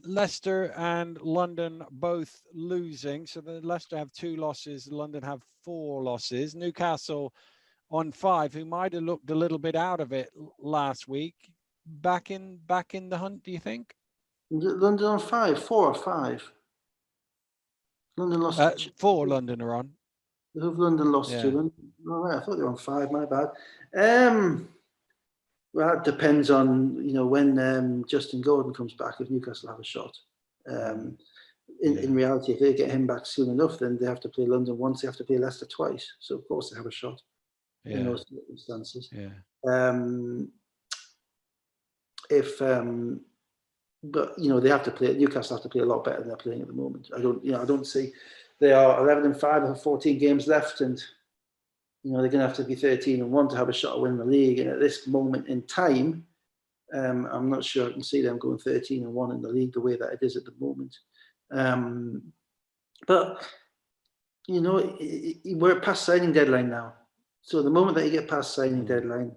Speaker 1: Leicester and London both losing. So the Leicester have 2 losses. London have 4 losses. Newcastle on 5, who might have looked a little bit out of it last week. Back in the hunt, do you think?
Speaker 2: London on 5, 4 or 5. London lost
Speaker 1: 4. London are on.
Speaker 2: Who've London lost to? London? Oh, right, I thought they were on 5. My bad. Well, it depends on when Justin Gordon comes back. If Newcastle have a shot. In reality, if they get him back soon enough, then they have to play London once. They have to play Leicester twice. So of course they have a shot in those circumstances. But they have to play. Newcastle have to play a lot better than they're playing at the moment. I don't see. They are 11-5. They have 14 games left, and they're going to have to be 13-1 to have a shot at winning the league. And at this moment in time, I'm not sure I can see them going 13-1 in the league the way that it is at the moment. But we're past signing deadline now. So the moment that you get past signing deadline,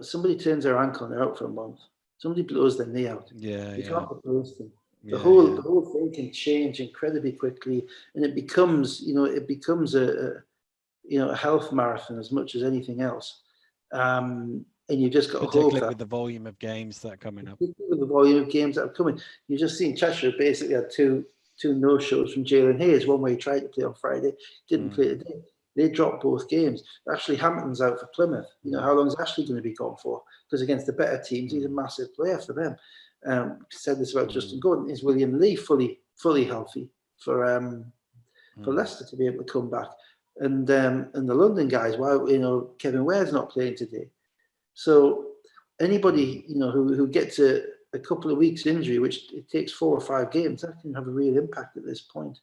Speaker 2: somebody turns their ankle and they're out for a month. Somebody blows their knee out. You can't replace them. The whole thing can change incredibly quickly, and it becomes a health marathon as much as anything else. And you just got to hope,
Speaker 1: particularly with the volume of games that are coming up.
Speaker 2: With the volume of games that are coming, you just seen Cheshire basically had two no-shows from Jalen Hayes. One where he tried to play on Friday, didn't play today. They dropped both games. Ashley Hampton's out for Plymouth. How long is Ashley going to be gone for? Because against the better teams, he's a massive player for them. Said this about Justin Gordon. Is William Lee fully healthy for Leicester to be able to come back? And the London guys, Kevin Ware's not playing today. So anybody who gets a couple of weeks injury, which it takes 4 or 5 games, that can have a real impact at this point.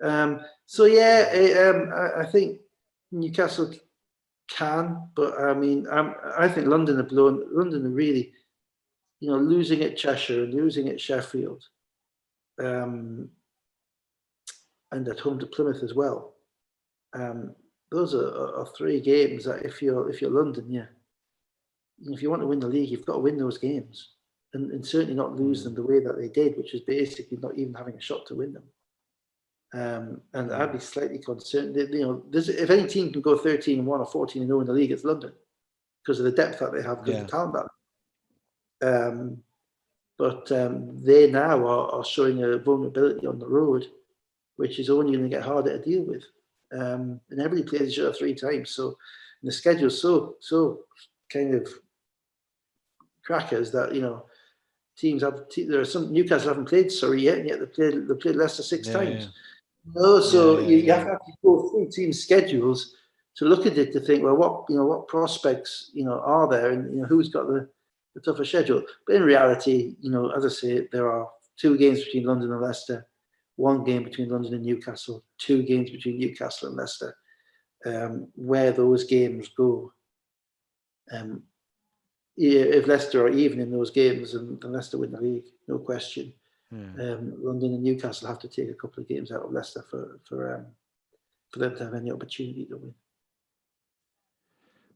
Speaker 2: I think Newcastle can, but I think London are really, losing at Cheshire and losing at Sheffield, and at home to Plymouth as well. Those are 3 games that if you're London, if you want to win the league, you've got to win those games, and certainly not lose them the way that they did, which is basically not even having a shot to win them. And I'd be slightly concerned that, if any team can go 13-1 or 14-0 in the league, it's London, because of the depth that they have, because of the talent that. But they now are showing a vulnerability on the road, which is only going to get harder to deal with. And everybody plays each other 3 times, so the schedule's so kind of crackers that teams have. There are some. Newcastle haven't played Surrey yet, and yet they played Leicester 6 times. You have to go through team schedules to look at it to think, well, what prospects are there, and who's got the tougher schedule. But in reality, as I say, there are 2 games between London and Leicester, 1 game between London and Newcastle, 2 games between Newcastle and Leicester. Where those games go, if Leicester are even in those games, and Leicester win the league, no question. London and Newcastle have to take a couple of games out of Leicester for them to have any opportunity to win.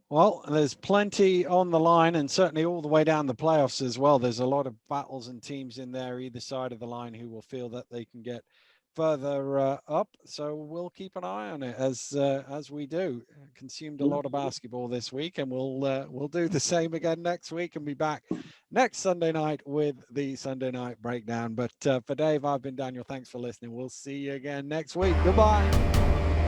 Speaker 1: Well, there's plenty on the line, and certainly all the way down the playoffs as well. There's a lot of battles and teams in there either side of the line who will feel that they can get further up. So we'll keep an eye on it as we do. Consumed a lot of basketball this week, and we'll do the same again next week and be back next Sunday night with the Sunday night breakdown. But for Dave, I've been Daniel. Thanks for listening. We'll see you again next week. Goodbye.